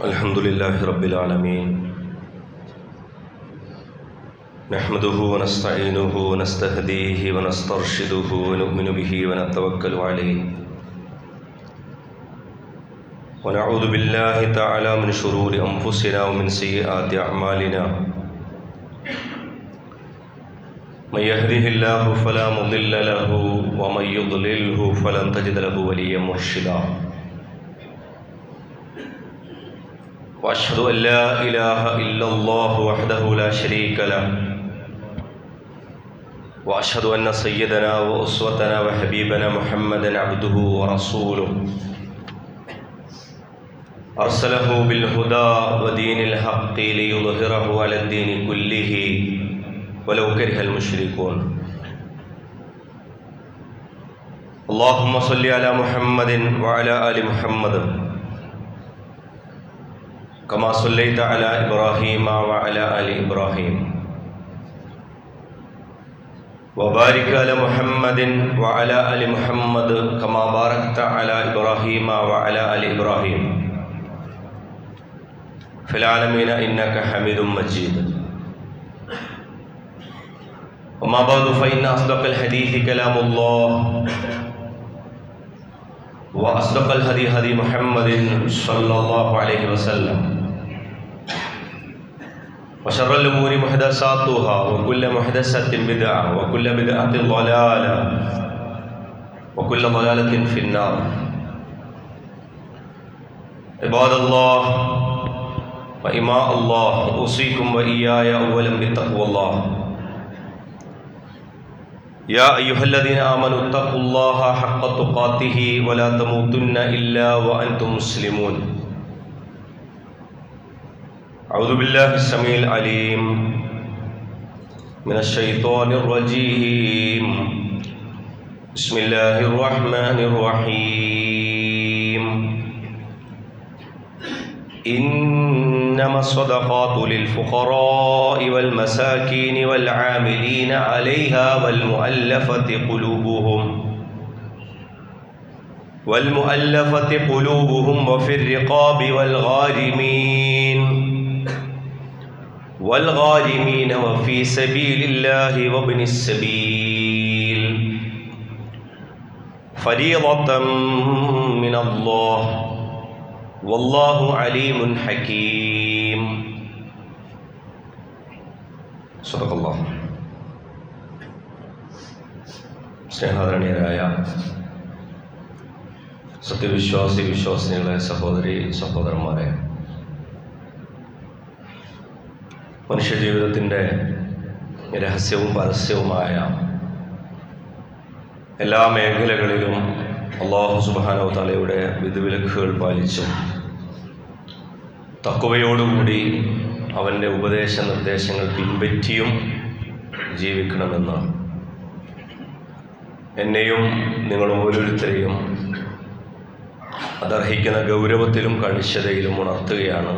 الحمد لله رب العالمين نحمده ونستعينه ونستهديه ونسترشده ونؤمن به ونتوكل عليه ونعوذ بالله تعالى من شرور أنفسنا ومن سيئات أعمالنا من يهده الله فلا مضل له ومن يضلله فلن تجد له وليا مرشدا وأشهد أن لا إله إلا الله وحده لا شريك له وأشهد أن سيدنا وأسوتنا وحبيبنا محمدا عبده ورسوله أرسله بالهدى ودين الحق ليظهره على الدين كله ولو كره المشركون اللهم صل على محمد وعلى آل محمد كما صليت على إبراهيم وعلى آل إبراهيم وبارك على محمد وعلى آل محمد كما باركت على إبراهيم وعلى آل إبراهيم في العالمين إنك حميد مجيد وما بعد فإن أصدق الحديث كلام الله وأصدق الهدي هدي محمد صلى الله عليه وسلم وشر الأمور محدثاتها وكل محدثة بدعة وكل بدعة ضلالة وكل ضلالة في النار عباد الله وإماء الله أوصيكم وإياي أولا بتقوى الله يا أيها الذين آمنوا اتقوا الله حق تقاته ولا تموتن إلا وأنتم مسلمون أعوذ بالله السميع العليم من الشيطان الرجيم بسم الله الرحمن الرحيم إنما الصدقات للفقراء والمساكين والعاملين عليها والمؤلفة قلوبهم وفي الرقاب والغارمين وفي سبيل الله وابن السبيل فريضة من الله والله عليم حكيم صدق الله. സ്നേഹാദരണീയരായ വിശ്വാസിനികളെ സഹോദരി സഹോദരന്മാരെ, മനുഷ്യജീവിതത്തിൻ്റെ രഹസ്യവും പരസ്യവുമായ എല്ലാ മേഖലകളിലും അല്ലാഹു സുബ്ഹാനഹു വ തആലയുടെ വിധിവിലക്കുകൾ പാലിച്ചും തഖ്വയോടുകൂടി അവൻ്റെ ഉപദേശ നിർദ്ദേശങ്ങൾ പിൻപറ്റിയും ജീവിക്കണമെന്ന് എന്നെയും നിങ്ങൾ ഓരോരുത്തരെയും അതർഹിക്കുന്ന ഗൗരവത്തിലും കണിശതയിലും ഉണർത്തുകയാണ്,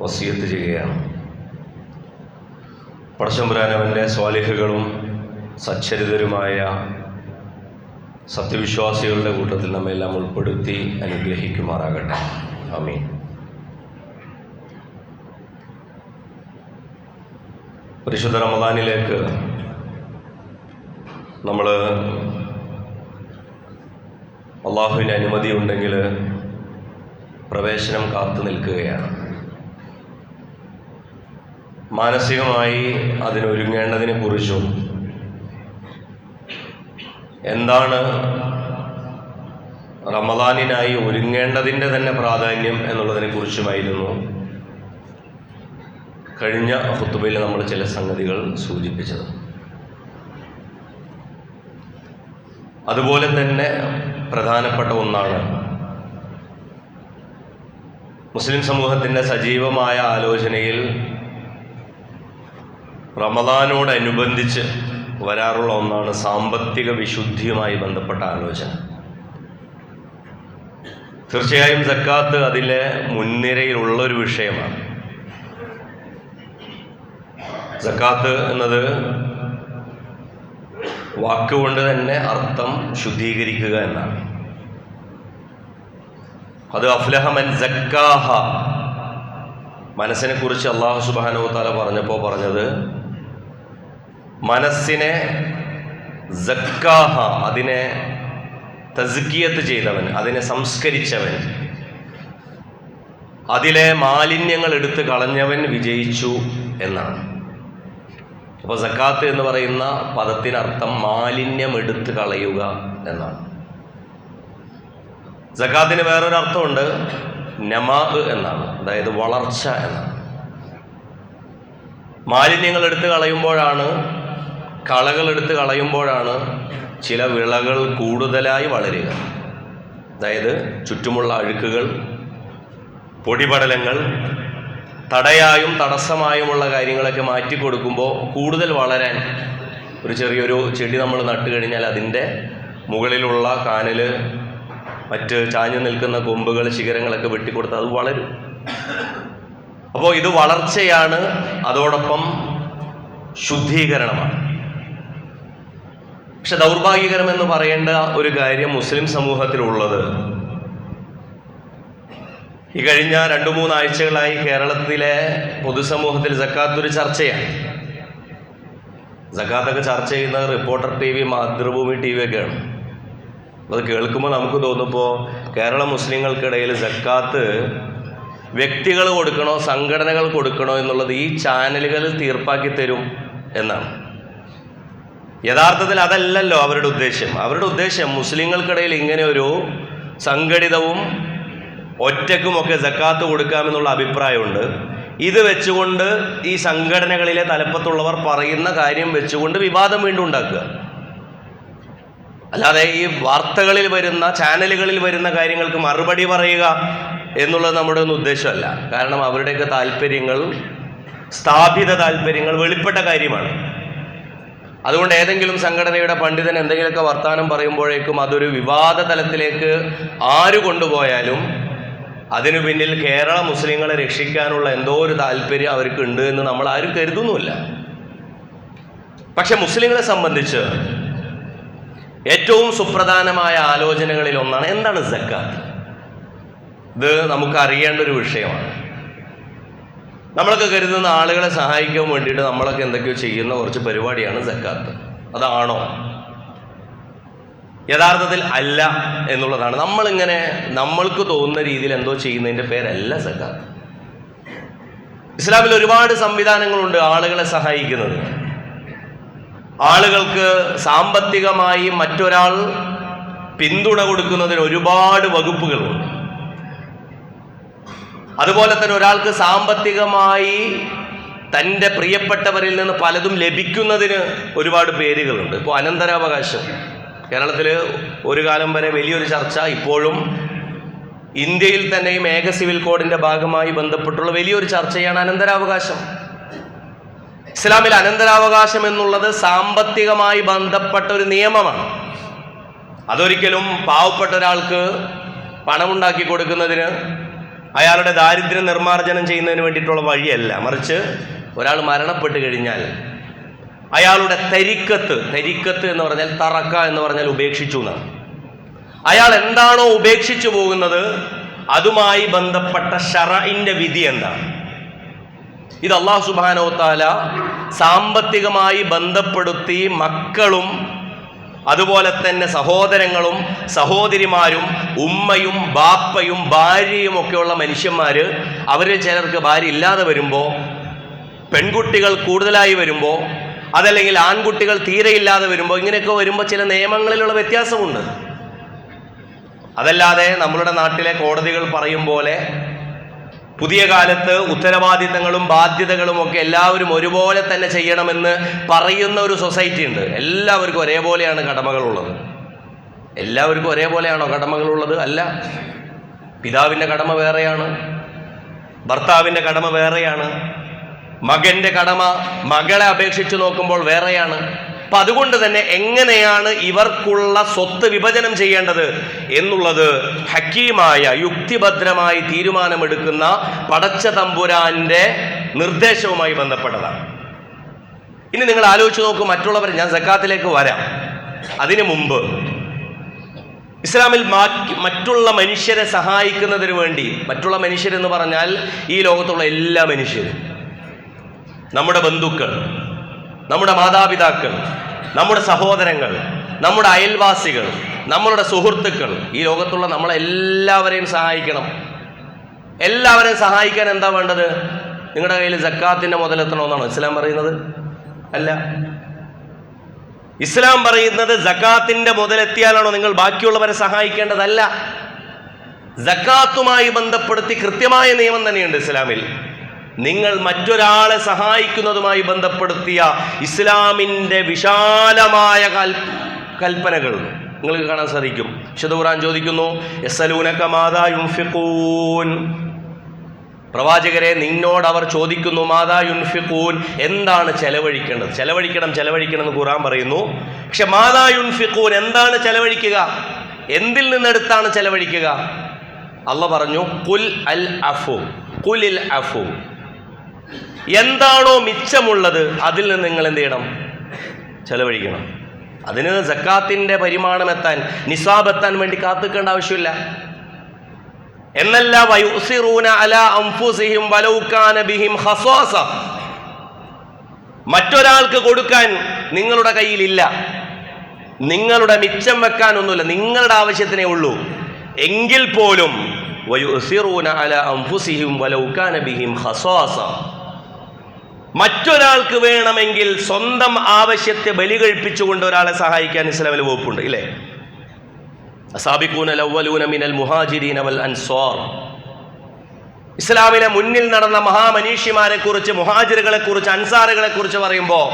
വസിയത്ത് ചെയ്യുകയാണ്. പടച്ചതമ്പുരാൻ അവൻ്റെ സ്വാലിഹുകളും സച്ചരിതരുമായ സത്യവിശ്വാസികളുടെ കൂട്ടത്തിൽ നമ്മെല്ലാം ഉൾപ്പെടുത്തി അനുഗ്രഹിക്കുമാറാകട്ടെ. ആമീൻ. പരിശുദ്ധ റമദാനിലേക്ക് നമ്മൾ അള്ളാഹുവിൻ്റെ അനുമതി ഉണ്ടെങ്കിൽ പ്രവേശനം കാത്തു നിൽക്കുകയാണ്. മാനസികമായി അതിനൊരുങ്ങേണ്ടതിനെ കുറിച്ചും എന്താണ് റമദാനിനായി ഒരുങ്ങേണ്ടതിൻ്റെ തന്നെ പ്രാധാന്യം എന്നുള്ളതിനെ കുറിച്ചുമായിരുന്നു കഴിഞ്ഞ ഖുതുബയിൽ നമ്മൾ ചില സംഗതികൾ സൂചിപ്പിച്ചത്. അതുപോലെ തന്നെ പ്രധാനപ്പെട്ട ഒന്നാണ് മുസ്ലിം സമൂഹത്തിൻ്റെ സജീവമായ ആലോചനയിൽ റമദാനോടനുബന്ധിച്ച് വരാറുള്ള ഒന്നാണ് സാമ്പത്തിക വിശുദ്ധിയുമായി ബന്ധപ്പെട്ട ആലോചന. തീർച്ചയായും സക്കാത്ത് അതിലെ മുൻനിരയിലുള്ളൊരു വിഷയമാണ്. സക്കാത്ത് എന്നത് വാക്കുകൊണ്ട് തന്നെ അർത്ഥം ശുദ്ധീകരിക്കുക എന്നാണ്. അത് അഫ്ലഹ മൻ സക്കാഹ. മനസ്സിനെ കുറിച്ച് അല്ലാഹു സുബ്ഹാനഹു വ തആല പറഞ്ഞപ്പോൾ പറഞ്ഞത് മനസ്സിനെ സക്കാഹ, അതിനെ തസ്കിയത്ത് ചെയ്തവൻ, അതിനെ സംസ്കരിച്ചവൻ, അതിലെ മാലിന്യങ്ങൾ എടുത്തു കളഞ്ഞവൻ വിജയിച്ചു എന്നാണ്. അപ്പോൾ സക്കാത്ത് എന്ന് പറയുന്ന പദത്തിനർത്ഥം മാലിന്യം എടുത്തു കളയുക എന്നാണ്. സക്കാത്തിന് വേറൊരർത്ഥമുണ്ട്, നമാ എന്നാണ്, അതായത് വളർച്ച എന്നാണ്. മാലിന്യങ്ങൾ എടുത്തു കളയുമ്പോഴാണ്, കളകൾ എടുത്തു കളയുമ്പോഴാണ് ചില വിളകൾ കൂടുതലായി വളരുക. അതായത് ചുറ്റുമുള്ള അഴുക്കുകൾ, പൊടിപടലങ്ങൾ, തടയായും തടസ്സമായുമുള്ള കാര്യങ്ങളൊക്കെ മാറ്റിക്കൊടുക്കുമ്പോൾ കൂടുതൽ വളരാൻ, ഒരു ചെറിയൊരു ചെടി നമ്മൾ നട്ടു കഴിഞ്ഞാൽ അതിൻ്റെ മുകളിലുള്ള കാനൽ, മറ്റ് ചാഞ്ഞു നിൽക്കുന്ന കൊമ്പുകൾ, ശിഖരങ്ങളൊക്കെ വെട്ടിക്കൊടുത്ത് അത് വളരും. അപ്പോൾ ഇത് വളർച്ചയാണ്, അതോടൊപ്പം ശുദ്ധീകരണമാണ്. പക്ഷെ ദൗർഭാഗ്യകരമെന്ന് പറയേണ്ട ഒരു കാര്യം മുസ്ലിം സമൂഹത്തിലുള്ളത്, ഈ കഴിഞ്ഞ 2-3 ആഴ്ചകളായി കേരളത്തിലെ പൊതുസമൂഹത്തിൽ സക്കാത്ത് ഒരു ചർച്ചയാണ്. സക്കാത്തൊക്കെ ചർച്ച ചെയ്യുന്നത് റിപ്പോർട്ടർ TV, മാതൃഭൂമി TV ഒക്കെയാണ്. അത് കേൾക്കുമ്പോൾ നമുക്ക് തോന്നുമ്പോൾ കേരള മുസ്ലിങ്ങൾക്കിടയിൽ സക്കാത്ത് വ്യക്തികൾ കൊടുക്കണോ സംഘടനകൾ കൊടുക്കണോ എന്നുള്ളത് ഈ ചാനലുകളിൽ തീർപ്പാക്കി തരും എന്നാണ്. യഥാർത്ഥത്തിൽ അതല്ലല്ലോ അവരുടെ ഉദ്ദേശം. അവരുടെ ഉദ്ദേശം മുസ്ലിങ്ങൾക്കിടയിൽ ഇങ്ങനെ ഒരു സംഘടിതവും ഒറ്റക്കുമൊക്കെ സക്കാത്ത് കൊടുക്കാമെന്നുള്ള അഭിപ്രായമുണ്ട്. ഇത് വെച്ചുകൊണ്ട് ഈ സംഘടനകളിലെ തലപ്പത്തുള്ളവർ പറയുന്ന കാര്യം വെച്ചുകൊണ്ട് വിവാദം വീണ്ടും ഉണ്ടാക്കുക. അല്ലാതെ ഈ വാർത്തകളിൽ വരുന്ന, ചാനലുകളിൽ വരുന്ന കാര്യങ്ങൾക്ക് മറുപടി പറയുക എന്നുള്ളത് നമ്മുടെ ഒന്നും ഉദ്ദേശമല്ല. കാരണം അവരുടെയൊക്കെ താല്പര്യങ്ങൾ, സ്ഥാപിത താല്പര്യങ്ങൾ വെളിപ്പെട്ട കാര്യമാണ്. അതുകൊണ്ട് ഏതെങ്കിലും സംഘടനയുടെ പണ്ഡിതൻ എന്തെങ്കിലുമൊക്കെ വർത്തമാനം പറയുമ്പോഴേക്കും അതൊരു വിവാദ തലത്തിലേക്ക് ആര് കൊണ്ടുപോയാലും അതിനു പിന്നിൽ കേരള മുസ്ലിങ്ങളെ രക്ഷിക്കാനുള്ള എന്തോ ഒരു താല്പര്യം അവർക്ക് ഉണ്ട് എന്ന് നമ്മൾ ആരും കരുതുന്നുമില്ല. പക്ഷെ മുസ്ലിങ്ങളെ സംബന്ധിച്ച് ഏറ്റവും സുപ്രധാനമായ ആലോചനകളിൽ ഒന്നാണ് എന്താണ് സക്കാത്ത്. ഇത് നമുക്ക് അറിയേണ്ട ഒരു വിഷയമാണ്. നമ്മളൊക്കെ കരുതുന്ന ആളുകളെ സഹായിക്കാൻ വേണ്ടിയിട്ട് നമ്മളൊക്കെ എന്തൊക്കെയോ ചെയ്യുന്ന കുറച്ച് പരിപാടിയാണ് സക്കാത്ത്. അതാണോ? യഥാർത്ഥത്തിൽ അല്ല എന്നുള്ളതാണ്. നമ്മളിങ്ങനെ നമ്മൾക്ക് തോന്നുന്ന രീതിയിൽ എന്തോ ചെയ്യുന്നതിൻ്റെ പേരല്ല സക്കാത്ത്. ഇസ്ലാമിൽ ഒരുപാട് സംവിധാനങ്ങളുണ്ട് ആളുകളെ സഹായിക്കുന്നത്. ആളുകൾക്ക് സാമ്പത്തികമായി മറ്റൊരാൾ പിന്തുണ കൊടുക്കുന്നതിന് ഒരുപാട് വകുപ്പുകളുണ്ട്. അതുപോലെ തന്നെ ഒരാൾക്ക് സാമ്പത്തികമായി തൻ്റെ പ്രിയപ്പെട്ടവരിൽ നിന്ന് പലതും ലഭിക്കുന്നതിന് ഒരുപാട് പേരുകളുണ്ട്. ഇപ്പോൾ അനന്തരാവകാശം, കേരളത്തിൽ ഒരു കാലം വരെ വലിയൊരു ചർച്ച, ഇപ്പോഴും ഇന്ത്യയിൽ തന്നെയും ഏക സിവിൽ കോഡിൻ്റെ ഭാഗമായി ബന്ധപ്പെട്ടുള്ള വലിയൊരു ചർച്ചയാണ് അനന്തരാവകാശം. ഇസ്ലാമിൽ അനന്തരാവകാശം എന്നുള്ളത് സാമ്പത്തികമായി ബന്ധപ്പെട്ട ഒരു നിയമമാണ്. അതൊരിക്കലും പാവപ്പെട്ട ഒരാൾക്ക് പണമുണ്ടാക്കി കൊടുക്കുന്നതിന്, അയാളുടെ ദാരിദ്ര്യം നിർമ്മാർജ്ജനം ചെയ്യുന്നതിന് വേണ്ടിയിട്ടുള്ള വഴിയല്ല. മറിച്ച് ഒരാൾ മരണപ്പെട്ട് കഴിഞ്ഞാൽ അയാളുടെ തരിക്കത്ത് എന്ന് പറഞ്ഞാൽ തറക്ക എന്ന് പറഞ്ഞാൽ ഉപേക്ഷിച്ചു എന്നാണ്. അയാൾ എന്താണോ ഉപേക്ഷിച്ചു പോകുന്നത് അതുമായി ബന്ധപ്പെട്ട ശറഇന്റെ വിധി എന്താണ്? ഇത് അല്ലാഹു സുബ്ഹാനഹു വ തആല സാമ്പത്തികമായി ബന്ധപ്പെടുത്തി മക്കളും അതുപോലെ തന്നെ സഹോദരങ്ങളും സഹോദരിമാരും ഉമ്മയും ബാപ്പയും ഭാര്യയും ഒക്കെയുള്ള മനുഷ്യന്മാർ, അവരിൽ ചിലർക്ക് ഭാര്യ ഇല്ലാതെ വരുമ്പോൾ, പെൺകുട്ടികൾ കൂടുതലായി വരുമ്പോൾ, അതല്ലെങ്കിൽ ആൺകുട്ടികൾ തീരെ ഇല്ലാതെ വരുമ്പോൾ, ഇങ്ങനെയൊക്കെ വരുമ്പോൾ ചില നിയമങ്ങളിലുള്ള വ്യത്യാസമുണ്ട്. അതല്ലാതെ നമ്മളുടെ നാട്ടിലെ കോടതികൾ പറയും പോലെ പുതിയ കാലത്ത് ഉത്തരവാദിത്തങ്ങളും ബാധ്യതകളും ഒക്കെ എല്ലാവരും ഒരുപോലെ തന്നെ ചെയ്യണമെന്ന് പറയുന്ന ഒരു സൊസൈറ്റി ഉണ്ട്. എല്ലാവർക്കും ഒരേപോലെയാണ് കടമകളുള്ളത്. എല്ലാവർക്കും ഒരേപോലെയാണോ കടമകളുള്ളത്? അല്ല. പിതാവിൻ്റെ കടമ വേറെയാണ്, ഭർത്താവിൻ്റെ കടമ വേറെയാണ്, മകൻ്റെ കടമ മകളെ അപേക്ഷിച്ച് നോക്കുമ്പോൾ വേറെയാണ്. അപ്പം അതുകൊണ്ട് തന്നെ എങ്ങനെയാണ് ഇവർക്കുള്ള സ്വത്ത് വിഭജനം ചെയ്യേണ്ടത് എന്നുള്ളത് ഹക്കീമായ യുക്തിഭദ്രമായി തീരുമാനമെടുക്കുന്ന പടച്ച തമ്പുരാന്റെ നിർദ്ദേശവുമായി ബന്ധപ്പെട്ടതാണ്. ഇനി നിങ്ങൾ ആലോചിച്ച് നോക്കൂ, മറ്റുള്ളവർ, ഞാൻ സക്കാത്തിലേക്ക് വരാം. അതിനു മുമ്പ് ഇസ്ലാമിൽ മറ്റുള്ള മനുഷ്യരെ സഹായിക്കുന്നതിന് വേണ്ടി, മറ്റുള്ള മനുഷ്യരെന്ന് പറഞ്ഞാൽ ഈ ലോകത്തുള്ള എല്ലാ മനുഷ്യരും, നമ്മുടെ ബന്ധുക്കൾ, നമ്മുടെ മാതാപിതാക്കൾ, നമ്മുടെ സഹോദരങ്ങൾ, നമ്മുടെ അയൽവാസികൾ, നമ്മളുടെ സുഹൃത്തുക്കൾ, ഈ ലോകത്തുള്ള നമ്മളെല്ലാവരെയും സഹായിക്കണം. എല്ലാവരെയും സഹായിക്കാൻ എന്താ വേണ്ടത്? നിങ്ങളുടെ കയ്യിൽ സക്കാത്തിൻ്റെ മുതലെത്തണമെന്നാണോ ഇസ്ലാം പറയുന്നത്? അല്ല. ഇസ്ലാം പറയുന്നത് സക്കാത്തിന്റെ മുതലെത്തിയാലാണോ നിങ്ങൾ ബാക്കിയുള്ളവരെ സഹായിക്കേണ്ടതല്ല. സക്കാത്തുമായി ബന്ധപ്പെടുത്തി കൃത്യമായ നിയമം തന്നെയുണ്ട് ഇസ്ലാമിൽ. നിങ്ങൾ മറ്റൊരാളെ സഹായിക്കുന്നതുമായി ബന്ധപ്പെടുത്തിയ ഇസ്ലാമിൻ്റെ വിശാലമായ കൽപ്പനകൾ നിങ്ങൾക്ക് കാണാൻ സാധിക്കും. വിശുദ്ധ ഖുർആൻ ചോദിക്കുന്നു, യസ്അലൂനക മാദാ യുൻഫിഖൂൻ, പ്രവാചകരെ നിന്നോട് അവർ ചോദിക്കുന്നു, മാദാ യുൻഫിഖൂൻ, എന്താണ് ചെലവഴിക്കേണ്ടത്? ചെലവഴിക്കണം എന്ന് ഖുർആൻ പറയുന്നു. പക്ഷെ മാദാ യുൻഫിഖൂൻ, എന്താണ് ചെലവഴിക്കുക? എന്തിൽ നിന്നെടുത്താണ് ചെലവഴിക്കുക? അള്ളാഹ് പറഞ്ഞു, ഖുൽ അൽ അഫു, ഖുലിൽ അഫു, എന്താണോ മിച്ചമുള്ളത് അതിൽ നിന്ന് നിങ്ങൾ എന്ത് ചെയ്യണം? ചെലവഴിക്കണം. അതിന് സക്കാത്തിന്റെ പരിമാണം എത്താൻ, നിസാബ് എത്താൻ വേണ്ടി കാത്തിക്കേണ്ട ആവശ്യമില്ല. എന്നല്ല, വയുസിറൂന അലാ അൻഫുസിഹിം വലൗ കാന ബിഹിം ഖസാസ, മറ്റൊരാൾക്ക് കൊടുക്കാൻ നിങ്ങളുടെ കയ്യിലില്ല, നിങ്ങളുടെ മിച്ചം വെക്കാനൊന്നുമില്ല, നിങ്ങളുടെ ആവശ്യത്തിനേ ഉള്ളൂ, എങ്കിൽ പോലും വയുസിറൂന അലാ അൻഫുസിഹിം വലൗ കാന ബിഹിം ഖസാസ, മറ്റൊരാൾക്ക് വേണമെങ്കിൽ സ്വന്തം ആവശ്യത്തെ ബലി കഴിപ്പിച്ചുകൊണ്ട് ഒരാളെ സഹായിക്കാൻ ഇസ്ലാമിൽ വകുപ്പുണ്ട്, ഇല്ലേ? അസാബിഖൂന അവ്വലൂന മിനൽ മുഹാജിരീന വൽ അൻസ്വാർ, ഇസ്ലാമിലെ മുന്നിൽ നടന്ന മഹാമനീഷിമാരെ കുറിച്ച്, മുഹാജിറുകളെ കുറിച്ച്, അൻസാറുകളെ കുറിച്ച് പറയുമ്പോൾ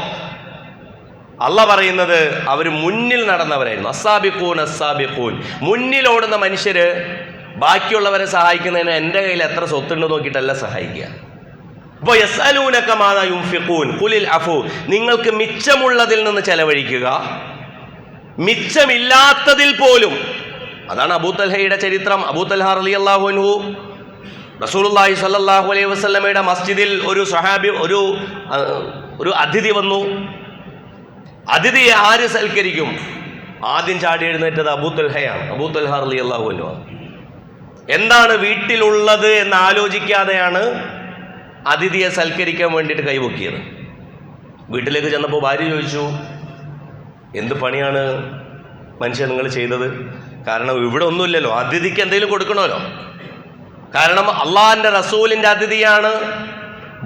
അള്ളാഹ് പറയുന്നത് അവർ മുന്നിൽ നടന്നവരായിരുന്നു. അസാബിഖൂൻ അസാബിഖൂൻ, മുന്നിലോടുന്ന മനുഷ്യര് ബാക്കിയുള്ളവരെ സഹായിക്കുന്നതിന് എൻ്റെ കയ്യിൽ എത്ര സ്വത്തുണ്ട് നോക്കിയിട്ടല്ല സഹായിക്കുക. അപ്പോൾ യസ്അലൂനക മാദാ യുൻഫിഖൂൻ ഖുലിൽ അഫു, നിങ്ങൾക്ക് മിച്ചമുള്ളതിൽ നിന്ന് ചെലവഴിക്കുക, മിച്ചമില്ലാത്തതിൽ പോലും. അതാണ് അബൂ തൽഹയുടെ ചരിത്രം. അബൂ തൽഹ റളിയല്ലാഹു അൻഹു റസൂലുള്ളാഹി സ്വല്ലല്ലാഹു അലൈഹി വസല്ലമയുടെ മസ്ജിദിൽ ഒരു സ്വഹാബി, ഒരു അതിഥി വന്നു. അതിഥിയെ ആര് സൽക്കരിക്കും? ആദ്യം ചാടി എഴുന്നേറ്റത് അബൂ തൽഹയാണ്. അബൂ തൽഹ റളിയല്ലാഹു അൻഹു എന്താണ് വീട്ടിലുള്ളത് എന്ന് ആലോചിക്കാതെയാണ് അതിഥിയെ സൽക്കരിക്കാൻ വേണ്ടിയിട്ട് കൈവക്കിയത്. വീട്ടിലേക്ക് ചെന്നപ്പോൾ ഭാര്യ ചോദിച്ചു, എന്ത് പണിയാണ് മനുഷ്യൻ നിങ്ങൾ ചെയ്തത്? കാരണം ഇവിടെ ഒന്നുമില്ലല്ലോ, അതിഥിക്ക് എന്തെങ്കിലും കൊടുക്കണമല്ലോ. കാരണം അള്ളാഹിൻ്റെ റസൂലിൻ്റെ അതിഥിയാണ്,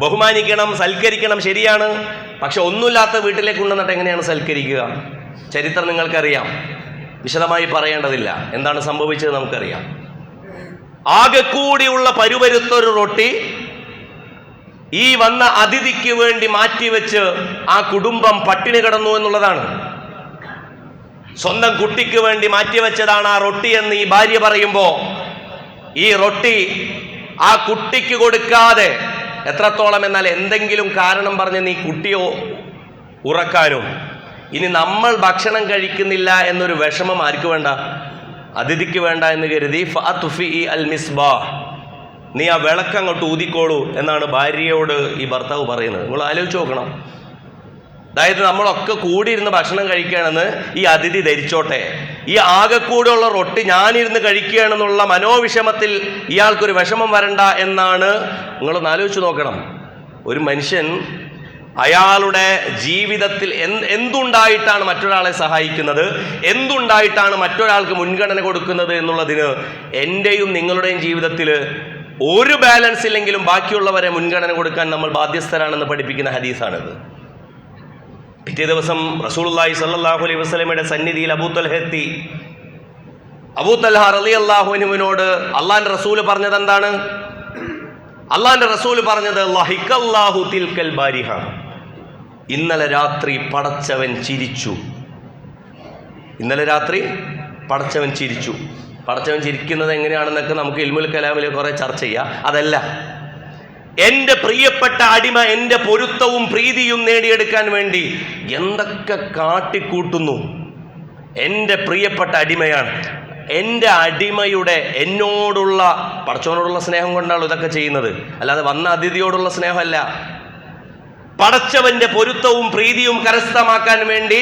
ബഹുമാനിക്കണം, സൽക്കരിക്കണം, ശരിയാണ്. പക്ഷെ ഒന്നുമില്ലാത്ത വീട്ടിലേക്ക് കൊണ്ടുവന്നിട്ട് എങ്ങനെയാണ് സൽക്കരിക്കുക? ചരിത്രം നിങ്ങൾക്കറിയാം, വിശദമായി പറയേണ്ടതില്ല. എന്താണ് സംഭവിച്ചത് നമുക്കറിയാം. ആകെ കൂടിയുള്ള പരുപരുത്തൊരു റൊട്ടി ഈ വന്ന അതിഥിക്ക് വേണ്ടി മാറ്റിവെച്ച് ആ കുടുംബം പട്ടിണി കിടന്നു എന്നുള്ളതാണ്. സ്വന്തം കുട്ടിക്ക് വേണ്ടി മാറ്റിവെച്ചതാണ് ആ റൊട്ടി എന്ന് ഈ ഭാര്യ പറയുമ്പോൾ, ഈ റൊട്ടി ആ കുട്ടിക്ക് കൊടുക്കാതെ എത്രത്തോളം എന്നാൽ എന്തെങ്കിലും കാരണം പറഞ്ഞ് നീ കുട്ടിയോ ഉറക്കാനും, ഇനി നമ്മൾ ഭക്ഷണം കഴിക്കുന്നില്ല എന്നൊരു വിഷമം ആർക്ക് വേണ്ട? അതിഥിക്ക് വേണ്ട എന്ന് കരുതി ഫഅത്ഫി അൽ മിസ്ബാഹ്, നീ ആ വിളക്ക് അങ്ങോട്ട് ഊതിക്കോളൂ എന്നാണ് ഭാര്യയോട് ഈ ഭർത്താവ് പറയുന്നത്. നിങ്ങൾ ആലോചിച്ച് നോക്കണം. അതായത് നമ്മളൊക്കെ കൂടിയിരുന്ന് ഭക്ഷണം കഴിക്കുകയാണെന്ന് ഈ അതിഥി ധരിച്ചോട്ടെ, ഈ ആകെക്കൂടെയുള്ള റൊട്ടി ഞാനിരുന്ന് കഴിക്കുകയാണെന്നുള്ള മനോവിഷമത്തിൽ ഇയാൾക്കൊരു വിഷമം വരണ്ട എന്നാണ്. നിങ്ങളൊന്ന് ആലോചിച്ച് നോക്കണം. ഒരു മനുഷ്യൻ അയാളുടെ ജീവിതത്തിൽ എന്തുണ്ടായിട്ടാണ് മറ്റൊരാളെ സഹായിക്കുന്നത്, എന്തുണ്ടായിട്ടാണ് മറ്റൊരാൾക്ക് മുൻഗണന കൊടുക്കുന്നത് എന്നുള്ളതിന് എൻ്റെയും നിങ്ങളുടെയും ജീവിതത്തിൽ ഒരു ബാലൻസ് ഇല്ലെങ്കിലും ബാക്കിയുള്ളവരെ മുൻഗണന കൊടുക്കാൻ നമ്മൾ ബാധ്യസ്ഥരാണെന്ന് പഠിപ്പിക്കുന്ന ഹദീസാണിത്. പിറ്റേ ദിവസം റസൂലുള്ളാഹി സ്വല്ലല്ലാഹു അലൈഹി വസല്ലമയുടെ സന്നിധിയിൽ അബൂ തൽഹ എത്തി. അബൂ തൽഹ റളിയല്ലാഹു അൻഹുവിനോട് അള്ളാഹിന്റെ റസൂൽ പറഞ്ഞത് എന്താണ്? അള്ളാഹിന്റെ റസൂൽ പറഞ്ഞത് ലഹിഖല്ലാഹു തിൽക്കൽ ബാരിഹ, ഇന്നലെ രാത്രി പടച്ചവൻ ചിരിച്ചു. ഇന്നലെ രാത്രി പടച്ചവൻ ചിരിച്ചു. പടച്ചവൻ ചിരിക്കുന്നത് എങ്ങനെയാണെന്നൊക്കെ നമുക്ക് ഇൽമുൽ കലാമിൽ കുറെ ചർച്ച ചെയ്യാം. അതല്ല, എൻ്റെ പ്രിയപ്പെട്ട അടിമ എൻ്റെ പൊരുത്തവും പ്രീതിയും നേടിയെടുക്കാൻ വേണ്ടി എന്തൊക്കെ കാട്ടിക്കൂട്ടുന്നു. എൻ്റെ പ്രിയപ്പെട്ട അടിമയാണ്. എൻ്റെ അടിമയുടെ എന്നോടുള്ള പടച്ചവനോടുള്ള സ്നേഹം കൊണ്ടാണ് ഇതൊക്കെ ചെയ്യുന്നത്, അല്ലാതെ വന്ന അതിഥിയോടുള്ള സ്നേഹമല്ല. പടച്ചവന്റെ പൊരുത്തവും പ്രീതിയും കരസ്ഥമാക്കാൻ വേണ്ടി